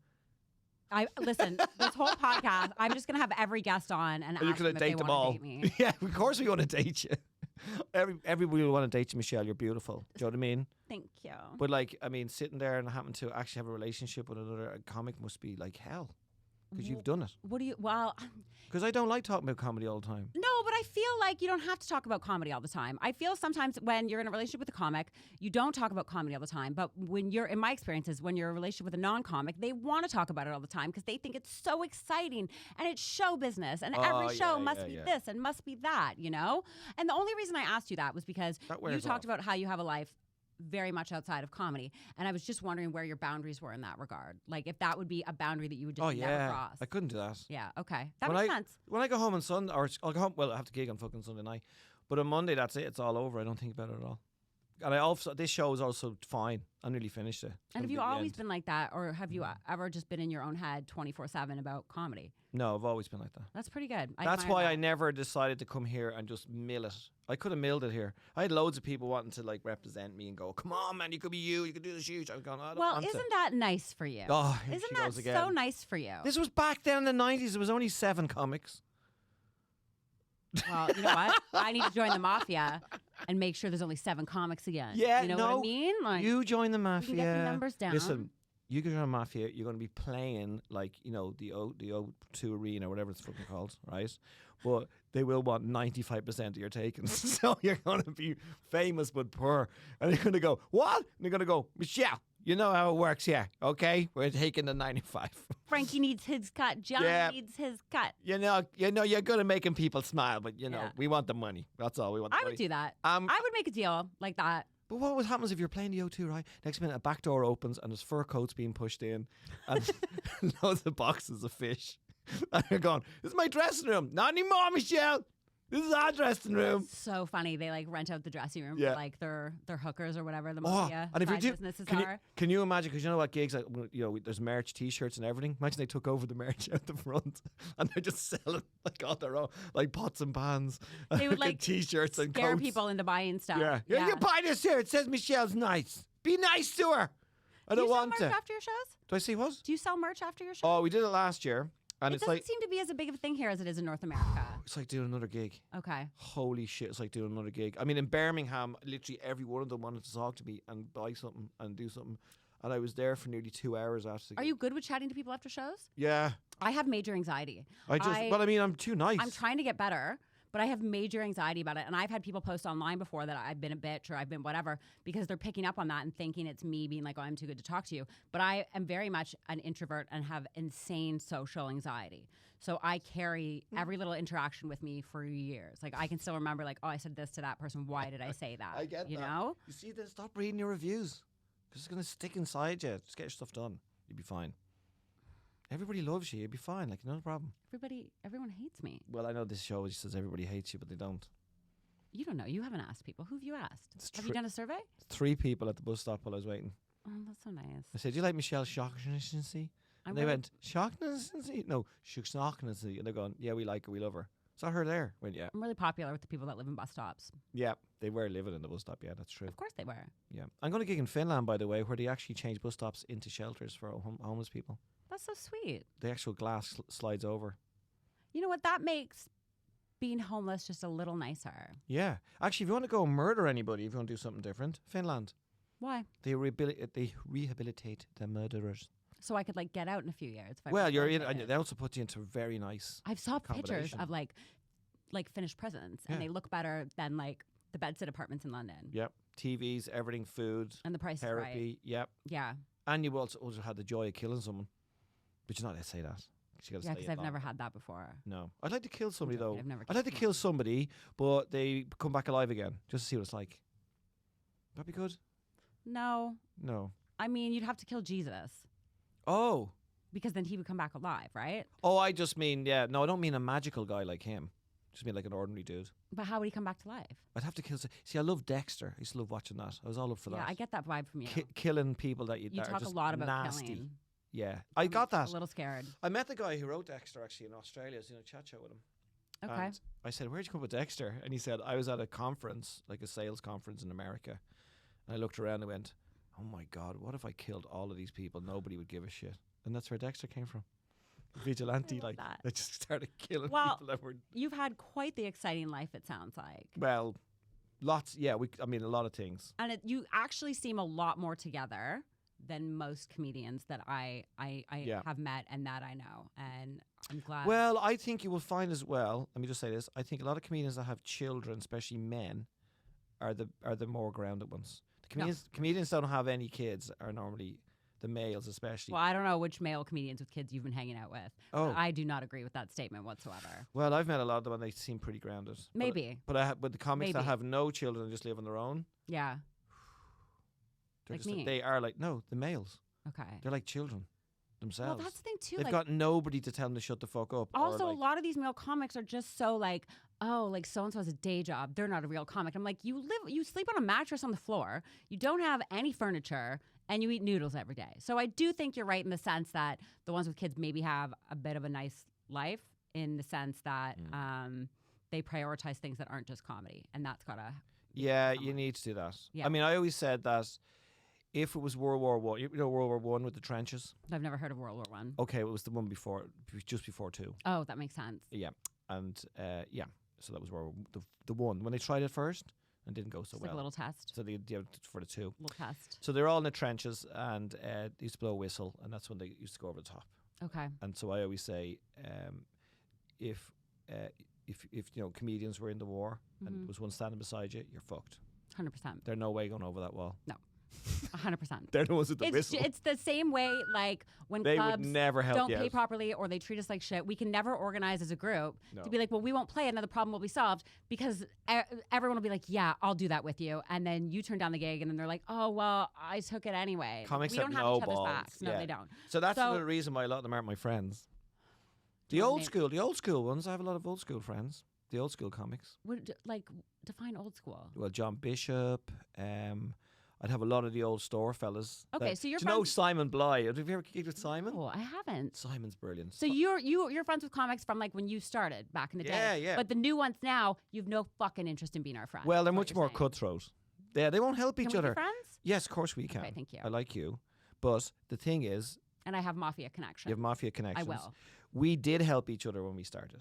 [SPEAKER 2] Listen, this whole podcast, I'm just gonna have every guest on and ask them if they want to date me.
[SPEAKER 3] Yeah, of course we want to date you. Everybody will want to date you, Michelle. You're beautiful. Do you know what I mean?
[SPEAKER 2] Thank you.
[SPEAKER 3] But like, I mean, sitting there and having to actually have a relationship with another comic must be like hell, because you've done it.
[SPEAKER 2] What do you? Well,
[SPEAKER 3] because I don't like talking about comedy all the time.
[SPEAKER 2] No, but I feel like you don't have to talk about comedy all the time. I feel sometimes when you're in a relationship with a comic, you don't talk about comedy all the time. But when you're, in my experiences, when you're in a relationship with a non-comic, they want to talk about it all the time because they think it's so exciting and it's show business and every show must be this and must be that, you know? And the only reason I asked you that was because you talked about how you have a life very much outside of comedy, and I was just wondering where your boundaries were in that regard. Like if that would be a boundary that you would just never cross.
[SPEAKER 3] I couldn't do that.
[SPEAKER 2] Yeah, okay. That makes sense.
[SPEAKER 3] When I go home on Sunday, or I'll go home, well, I have to gig on fucking Sunday night, but on Monday, that's it. It's all over. I don't think about it at all. And I also, this show is also fine. I nearly finished it.
[SPEAKER 2] And have you always been like that, or have you ever just been in your own head 24/7 about comedy?
[SPEAKER 3] No, I've always been like that.
[SPEAKER 2] That's pretty good.
[SPEAKER 3] That's why I never decided to come here and just mill it. I could have milled it here. I had loads of people wanting to like represent me and go, "Come on, man, you could be you. You could do the shoot." I'm going, I don't want
[SPEAKER 2] isn't
[SPEAKER 3] to.
[SPEAKER 2] that nice for you?
[SPEAKER 3] Oh,
[SPEAKER 2] isn't that so nice for you?
[SPEAKER 3] This was back then in the 90s. There was only 7 comics.
[SPEAKER 2] Well, you know what? I need to join the mafia and make sure there's only 7 comics again.
[SPEAKER 3] Yeah,
[SPEAKER 2] you know what I mean?
[SPEAKER 3] Like, you join the mafia.
[SPEAKER 2] We can get the numbers down.
[SPEAKER 3] Listen, you can join the mafia. You're going to be playing like the O2 Arena, whatever it's fucking called, right? But they will want 95% of your takings, so you're going to be famous but poor. And you're going to go, what? And they're going to go, Michelle. You know how it works here, okay? We're taking the 95.
[SPEAKER 2] Frankie needs his cut. John needs his cut.
[SPEAKER 3] You know, you're good at making people smile, but we want the money. That's all we want.
[SPEAKER 2] I would do that. I would make a deal like that.
[SPEAKER 3] But what happens if you're playing the O2, right? Next minute, a back door opens and there's fur coats being pushed in and loads of boxes of fish. And you're going, this is my dressing room. Not anymore, Michelle. This is our dressing room.
[SPEAKER 2] So funny. They like rent out the dressing room for like their hookers or whatever the mafia
[SPEAKER 3] and if you do,
[SPEAKER 2] businesses are.
[SPEAKER 3] Can you imagine? Because you know what gigs like there's merch, T-shirts, and everything. Imagine they took over the merch out the front and they're just selling like on their own, like pots and pans.
[SPEAKER 2] They would like
[SPEAKER 3] T-shirts and
[SPEAKER 2] scare
[SPEAKER 3] coats.
[SPEAKER 2] people into buying stuff.
[SPEAKER 3] Yeah. You buy this here. It says Michelle's nice. Be nice to her. I don't want to.
[SPEAKER 2] Do you sell merch after your shows?
[SPEAKER 3] Do I see what?
[SPEAKER 2] Do you sell merch after your shows?
[SPEAKER 3] Oh, we did it last year. And
[SPEAKER 2] it doesn't seem to be as a big of a thing here as it is in North America.
[SPEAKER 3] It's like doing another gig.
[SPEAKER 2] Okay.
[SPEAKER 3] Holy shit, it's like doing another gig. I mean, in Birmingham, literally every one of them wanted to talk to me and buy something and do something. And I was there for nearly 2 hours after the gig.
[SPEAKER 2] Are you good with chatting to people after shows?
[SPEAKER 3] Yeah.
[SPEAKER 2] I have major anxiety.
[SPEAKER 3] I'm too nice.
[SPEAKER 2] I'm trying to get better. But I have major anxiety about it. And I've had people post online before that I've been a bitch or I've been whatever because they're picking up on that and thinking it's me being like, oh, I'm too good to talk to you. But I am very much an introvert and have insane social anxiety. So I carry every little interaction with me for years. Like I can still remember like, oh, I said this to that person. Why did I say that?
[SPEAKER 3] I get
[SPEAKER 2] you
[SPEAKER 3] that.
[SPEAKER 2] know?
[SPEAKER 3] You see, then stop reading your reviews because it's going to stick inside you. Just get your stuff done. You'll be fine. Everybody loves you. You'll be fine. Like, no problem.
[SPEAKER 2] Everyone hates me.
[SPEAKER 3] Well, I know this show says everybody hates you, but they don't.
[SPEAKER 2] You don't know. You haven't asked people. Who have you asked? Have you done a survey?
[SPEAKER 3] 3 people at the bus stop while I was waiting.
[SPEAKER 2] Oh, that's so nice.
[SPEAKER 3] I said, do you like Michelle Shaughnessy? And they went, Shaughnessy? No, Shaughnessy. And they're going, yeah, we like her. We love her. Saw her there. Went, yeah.
[SPEAKER 2] I'm really popular with the people that live in bus stops.
[SPEAKER 3] Yeah, they were living in the bus stop. Yeah, that's true.
[SPEAKER 2] Of course they were.
[SPEAKER 3] Yeah. I'm going to gig in Finland, by the way, where they actually change bus stops into shelters for homeless people.
[SPEAKER 2] That's so sweet.
[SPEAKER 3] The actual glass slides over.
[SPEAKER 2] You know what? That makes being homeless just a little nicer.
[SPEAKER 3] Yeah. Actually, if you want to go and murder anybody, if you want to do something different, Finland.
[SPEAKER 2] Why?
[SPEAKER 3] They rehabilitate the murderers.
[SPEAKER 2] So I could like get out in a few years.
[SPEAKER 3] Well, you're in, and they also put you into very nice.
[SPEAKER 2] I've saw pictures of like finished prisons, and they look better than like the bedsit apartments in London.
[SPEAKER 3] Yep. TVs, everything, food,
[SPEAKER 2] and the price
[SPEAKER 3] therapy.
[SPEAKER 2] Right.
[SPEAKER 3] Yep.
[SPEAKER 2] Yeah.
[SPEAKER 3] And you also had the joy of killing someone. But you're not allowed to say that.
[SPEAKER 2] Yeah, because I've never had that before.
[SPEAKER 3] No. I'd like to kill somebody, though.
[SPEAKER 2] I'd
[SPEAKER 3] like to kill somebody, but they come back alive again, just to see what it's like. That'd be good?
[SPEAKER 2] No. I mean, you'd have to kill Jesus.
[SPEAKER 3] Oh.
[SPEAKER 2] Because then he would come back alive, right?
[SPEAKER 3] Oh, I just mean, yeah. No, I don't mean a magical guy like him. Just mean like an ordinary dude.
[SPEAKER 2] But how would he come back to life?
[SPEAKER 3] I'd have to kill... See, I love Dexter. I used to love watching that. I was all up for that.
[SPEAKER 2] Yeah, I get that vibe from you.
[SPEAKER 3] Killing people that
[SPEAKER 2] you
[SPEAKER 3] that
[SPEAKER 2] talk
[SPEAKER 3] are just
[SPEAKER 2] a lot about
[SPEAKER 3] nasty.
[SPEAKER 2] killing.
[SPEAKER 3] Yeah, I got that.
[SPEAKER 2] A little scared.
[SPEAKER 3] I met the guy who wrote Dexter actually in Australia. I was in a chat show with him.
[SPEAKER 2] Okay.
[SPEAKER 3] And I said, where'd you come up with Dexter? And he said, I was at a conference, like a sales conference in America. And I looked around and went, oh my God, what if I killed all of these people? Nobody would give a shit. And that's where Dexter came from. Vigilante, like that just started killing people that were...
[SPEAKER 2] You've had quite the exciting life, it sounds like.
[SPEAKER 3] Well, lots, yeah, a lot of things.
[SPEAKER 2] And you actually seem a lot more together than most comedians that I have met and that I know. And I'm glad.
[SPEAKER 3] Well, I think you will find as well, let me just say this, I think a lot of comedians that have children, especially men, are the more grounded ones. The comedians don't have any kids are normally... The males especially.
[SPEAKER 2] Well, I don't know which male comedians with kids you've been hanging out with.
[SPEAKER 3] Oh.
[SPEAKER 2] I do not agree with that statement whatsoever.
[SPEAKER 3] Well, I've met a lot of them and they seem pretty grounded.
[SPEAKER 2] Maybe.
[SPEAKER 3] But the comics that have no children and just live on their own.
[SPEAKER 2] Yeah.
[SPEAKER 3] Like me. They are like, no, the males.
[SPEAKER 2] Okay.
[SPEAKER 3] They're like children. themselves.
[SPEAKER 2] Well, that's the thing too.
[SPEAKER 3] They've got nobody to tell them to shut the fuck up.
[SPEAKER 2] Also, a lot of these male comics are just so like, oh, like so and so has a day job. They're not a real comic. I'm like, you sleep on a mattress on the floor. You don't have any furniture, and you eat noodles every day. So I do think you're right in the sense that the ones with kids maybe have a bit of a nice life in the sense that they prioritize things that aren't just comedy, and that's gotta.
[SPEAKER 3] Yeah, you need to do that.
[SPEAKER 2] Yeah.
[SPEAKER 3] I mean, I always said that if it was World War One, you know World War One with the trenches.
[SPEAKER 2] I've never heard of World War One.
[SPEAKER 3] Okay, it was the one before, just before two.
[SPEAKER 2] Oh, that makes sense.
[SPEAKER 3] Yeah, and so that was World War the one when they tried it first and didn't go so
[SPEAKER 2] It's
[SPEAKER 3] well.
[SPEAKER 2] like a little test.
[SPEAKER 3] So they for the two.
[SPEAKER 2] Little test.
[SPEAKER 3] So they're all in the trenches, and they used to blow a whistle, and that's when they used to go over the top.
[SPEAKER 2] Okay.
[SPEAKER 3] And so I always say, if you know comedians were in the war and there was one standing beside you, you're fucked.
[SPEAKER 2] 100%.
[SPEAKER 3] There's no way going over that wall.
[SPEAKER 2] No. 100%.
[SPEAKER 3] They're the ones with the whistle.
[SPEAKER 2] It's the same way like when
[SPEAKER 3] they
[SPEAKER 2] clubs
[SPEAKER 3] would never help
[SPEAKER 2] don't
[SPEAKER 3] you
[SPEAKER 2] pay
[SPEAKER 3] out.
[SPEAKER 2] properly or they treat us like shit. We can never organize as a group to be like, well, we won't play, another problem will be solved, because everyone will be like, yeah, I'll do that with you. And then you turn down the gig and then they're like, oh, well, I took it anyway.
[SPEAKER 3] Comics
[SPEAKER 2] we don't have
[SPEAKER 3] no
[SPEAKER 2] each other's
[SPEAKER 3] balls.
[SPEAKER 2] backs. No, they don't.
[SPEAKER 3] So that's the reason why a lot of them aren't my friends. The old school ones, I have a lot of old school friends. The old school comics.
[SPEAKER 2] Like, define old school.
[SPEAKER 3] Well, John Bishop. I'd have a lot of the old store fellas.
[SPEAKER 2] Okay, so you're
[SPEAKER 3] do you know Simon Bly? Have you ever gigged with Simon?
[SPEAKER 2] Oh, I haven't.
[SPEAKER 3] Simon's brilliant.
[SPEAKER 2] So you're friends with comics from like when you started back in the day.
[SPEAKER 3] Yeah.
[SPEAKER 2] But the new ones now, you've no fucking interest in being our friends.
[SPEAKER 3] Well, they're much more cutthroat. Yeah, they won't help each
[SPEAKER 2] Can we
[SPEAKER 3] other.
[SPEAKER 2] be friends?
[SPEAKER 3] Yes, of course we can.
[SPEAKER 2] Okay, thank you.
[SPEAKER 3] I like you. But the thing is,
[SPEAKER 2] and I have mafia connections.
[SPEAKER 3] you have mafia connections.
[SPEAKER 2] I will.
[SPEAKER 3] We did help each other when we started.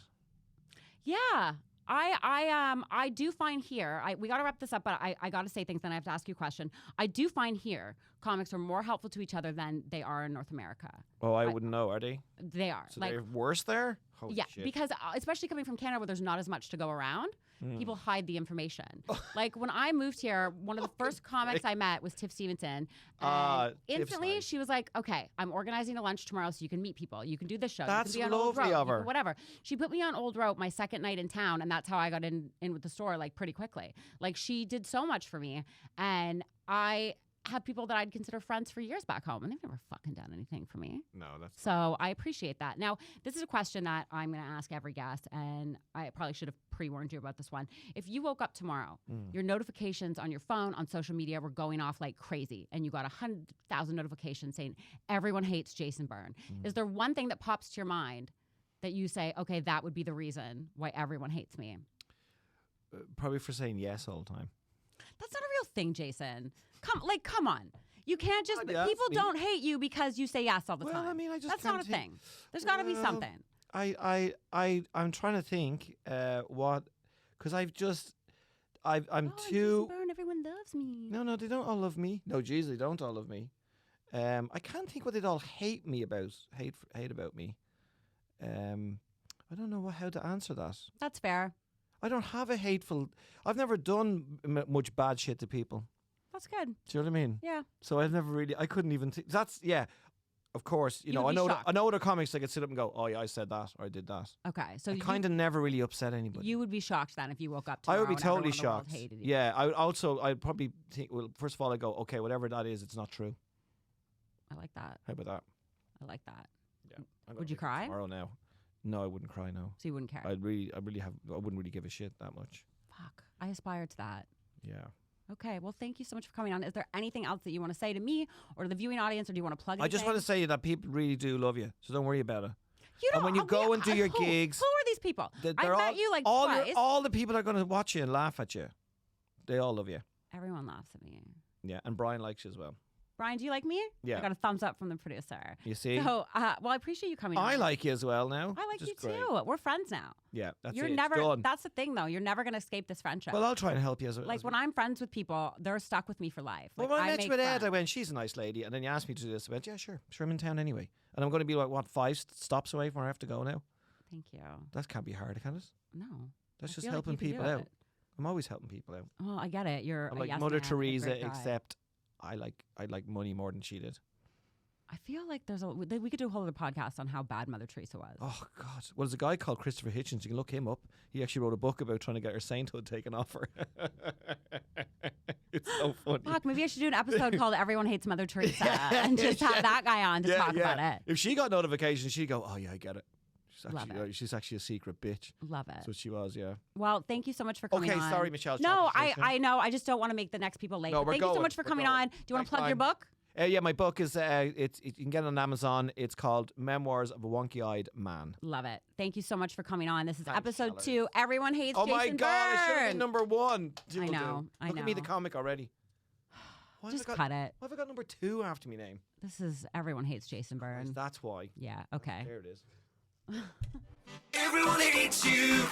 [SPEAKER 2] Yeah. I do find here, we got to wrap this up, but I got to say things, then I have to ask you a question. I do find here comics are more helpful to each other than they are in North America.
[SPEAKER 3] Oh, I wouldn't know. Are they?
[SPEAKER 2] They are.
[SPEAKER 3] So they're worse there? Holy shit.
[SPEAKER 2] Because especially coming from Canada where there's not as much to go around, people hide the information. Like when I moved here, one of the first comics I met was Tiff Stevenson. And instantly she was like, okay, I'm organizing a lunch tomorrow so you can meet people. You can do this show.
[SPEAKER 3] That's
[SPEAKER 2] you can be on
[SPEAKER 3] lovely
[SPEAKER 2] Old Rope,
[SPEAKER 3] of her.
[SPEAKER 2] whatever. She put me on Old Rope my second night in town, and that's how I got in with the store like pretty quickly. Like she did so much for me, and I have people that I'd consider friends for years back home, and they've never fucking done anything for me.
[SPEAKER 3] No, that's
[SPEAKER 2] so I appreciate that. Now, this is a question that I'm going to ask every guest, and I probably should have pre-warned you about this one. If you woke up tomorrow, your notifications on your phone, on social media were going off like crazy, and you got 100,000 notifications saying everyone hates Jason Byrne. Is there one thing that pops to your mind that you say, okay, that would be the reason why everyone hates me?
[SPEAKER 3] probably for saying yes all the time.
[SPEAKER 2] That's not a real thing, Jason. Come on. You can't just
[SPEAKER 3] Yeah,
[SPEAKER 2] people don't hate you because you say yes all the time.
[SPEAKER 3] Well, I mean, I just
[SPEAKER 2] that's
[SPEAKER 3] can't
[SPEAKER 2] not a thing. There's got to be something.
[SPEAKER 3] I'm trying to think what, because I'm too.
[SPEAKER 2] Jason Byrne, everyone loves me.
[SPEAKER 3] No, they don't all love me. No, geez, they don't all love me. I can't think what they'd all hate me about. Hate about me. I don't know how to answer that.
[SPEAKER 2] That's fair.
[SPEAKER 3] I don't have a hateful. I've never done much bad shit to people.
[SPEAKER 2] That's good.
[SPEAKER 3] Do you know what I mean?
[SPEAKER 2] Yeah.
[SPEAKER 3] So I've never really. I couldn't even. That's yeah. Of course, you know.
[SPEAKER 2] would be
[SPEAKER 3] I
[SPEAKER 2] shocked.
[SPEAKER 3] know other comics that could sit up and go, "Oh yeah, I said that or I did that."
[SPEAKER 2] Okay, so
[SPEAKER 3] I kind of never really upset anybody.
[SPEAKER 2] You would be shocked then if you woke up
[SPEAKER 3] I
[SPEAKER 2] tomorrow
[SPEAKER 3] would be
[SPEAKER 2] and
[SPEAKER 3] totally
[SPEAKER 2] everyone in the world
[SPEAKER 3] shocked.
[SPEAKER 2] hated you.
[SPEAKER 3] Yeah, I'd probably think. Well, first of all, I go, okay, whatever that is, it's not true.
[SPEAKER 2] I like that.
[SPEAKER 3] How about that?
[SPEAKER 2] I like that.
[SPEAKER 3] Yeah.
[SPEAKER 2] Would you cry?
[SPEAKER 3] Tomorrow now? No, I wouldn't cry. No.
[SPEAKER 2] So you wouldn't care.
[SPEAKER 3] I wouldn't really give a shit that much.
[SPEAKER 2] Fuck. I aspire to that.
[SPEAKER 3] Yeah.
[SPEAKER 2] Okay. Well, thank you so much for coming on. Is there anything else that you want to say to me or to the viewing audience, or do you want to plug?
[SPEAKER 3] I just want to say that people really do love you, so don't worry about it.
[SPEAKER 2] You don't.
[SPEAKER 3] And when you go and do your
[SPEAKER 2] who,
[SPEAKER 3] gigs,
[SPEAKER 2] who are these people? I met you like
[SPEAKER 3] all
[SPEAKER 2] twice.
[SPEAKER 3] all the people that are going to watch you and laugh at you. They all love you.
[SPEAKER 2] Everyone laughs at me.
[SPEAKER 3] Yeah, and Brian likes you as well.
[SPEAKER 2] Brian, do you like me?
[SPEAKER 3] Yeah.
[SPEAKER 2] I got a thumbs up from the producer.
[SPEAKER 3] You see?
[SPEAKER 2] So, well, I appreciate you coming on.
[SPEAKER 3] I like you as well now.
[SPEAKER 2] I like
[SPEAKER 3] which
[SPEAKER 2] you
[SPEAKER 3] is great.
[SPEAKER 2] too. We're friends now.
[SPEAKER 3] Yeah, that's
[SPEAKER 2] You're
[SPEAKER 3] it. It's
[SPEAKER 2] never.
[SPEAKER 3] done.
[SPEAKER 2] That's the thing, though. You're never going to escape this friendship.
[SPEAKER 3] Well, I'll try and help you as well.
[SPEAKER 2] Like when I'm friends with people, they're stuck with me for life.
[SPEAKER 3] Well,
[SPEAKER 2] like,
[SPEAKER 3] when I met you with Ed,
[SPEAKER 2] friends.
[SPEAKER 3] I went, she's a nice lady. And then you asked me to do this. I went, yeah, sure. I'm in town anyway. And I'm going to be like, what, 5 stops away from where I have to go now?
[SPEAKER 2] Thank you.
[SPEAKER 3] That can't be hard, can it?
[SPEAKER 2] No.
[SPEAKER 3] That's
[SPEAKER 2] I
[SPEAKER 3] just
[SPEAKER 2] feel like
[SPEAKER 3] helping
[SPEAKER 2] you could do
[SPEAKER 3] people out.
[SPEAKER 2] it.
[SPEAKER 3] I'm always helping people out.
[SPEAKER 2] Oh, I get it. You're
[SPEAKER 3] I'm
[SPEAKER 2] a
[SPEAKER 3] like
[SPEAKER 2] yes
[SPEAKER 3] Mother
[SPEAKER 2] man and a
[SPEAKER 3] Teresa,
[SPEAKER 2] great guy.
[SPEAKER 3] except I like money more than she did.
[SPEAKER 2] I feel like we could do a whole other podcast on how bad Mother Teresa was.
[SPEAKER 3] Oh, God. Well, there's a guy called Christopher Hitchens. You can look him up. He actually wrote a book about trying to get her sainthood taken off her. It's so funny.
[SPEAKER 2] Fuck, maybe I should do an episode called Everyone Hates Mother Teresa and just have that guy on to talk about it.
[SPEAKER 3] If she got notifications, she'd go, oh, yeah, I get it.
[SPEAKER 2] Love
[SPEAKER 3] She's actually a secret bitch.
[SPEAKER 2] Love it.
[SPEAKER 3] That's what she was, yeah.
[SPEAKER 2] Well, thank you so much for coming on.
[SPEAKER 3] Okay, sorry, Michelle.
[SPEAKER 2] No, I know. I just don't want to make the next people late.
[SPEAKER 3] No,
[SPEAKER 2] thank you so much for coming on. Do you want to plug your book?
[SPEAKER 3] Yeah, my book is, you can get it on Amazon. It's called Memoirs of a Wonky-Eyed Man.
[SPEAKER 2] Love it. Thank you so much for coming on. This is episode 2. Everyone Hates Jason Byrne.
[SPEAKER 3] Oh my God, it should have been number 1.
[SPEAKER 2] I know.
[SPEAKER 3] Look at me, the comic already.
[SPEAKER 2] Just cut it.
[SPEAKER 3] Why have I got number 2 after my name?
[SPEAKER 2] This is Everyone Hates Jason Byrne.
[SPEAKER 3] That's why.
[SPEAKER 2] Yeah, okay.
[SPEAKER 3] There it is.
[SPEAKER 1] Everyone hates you.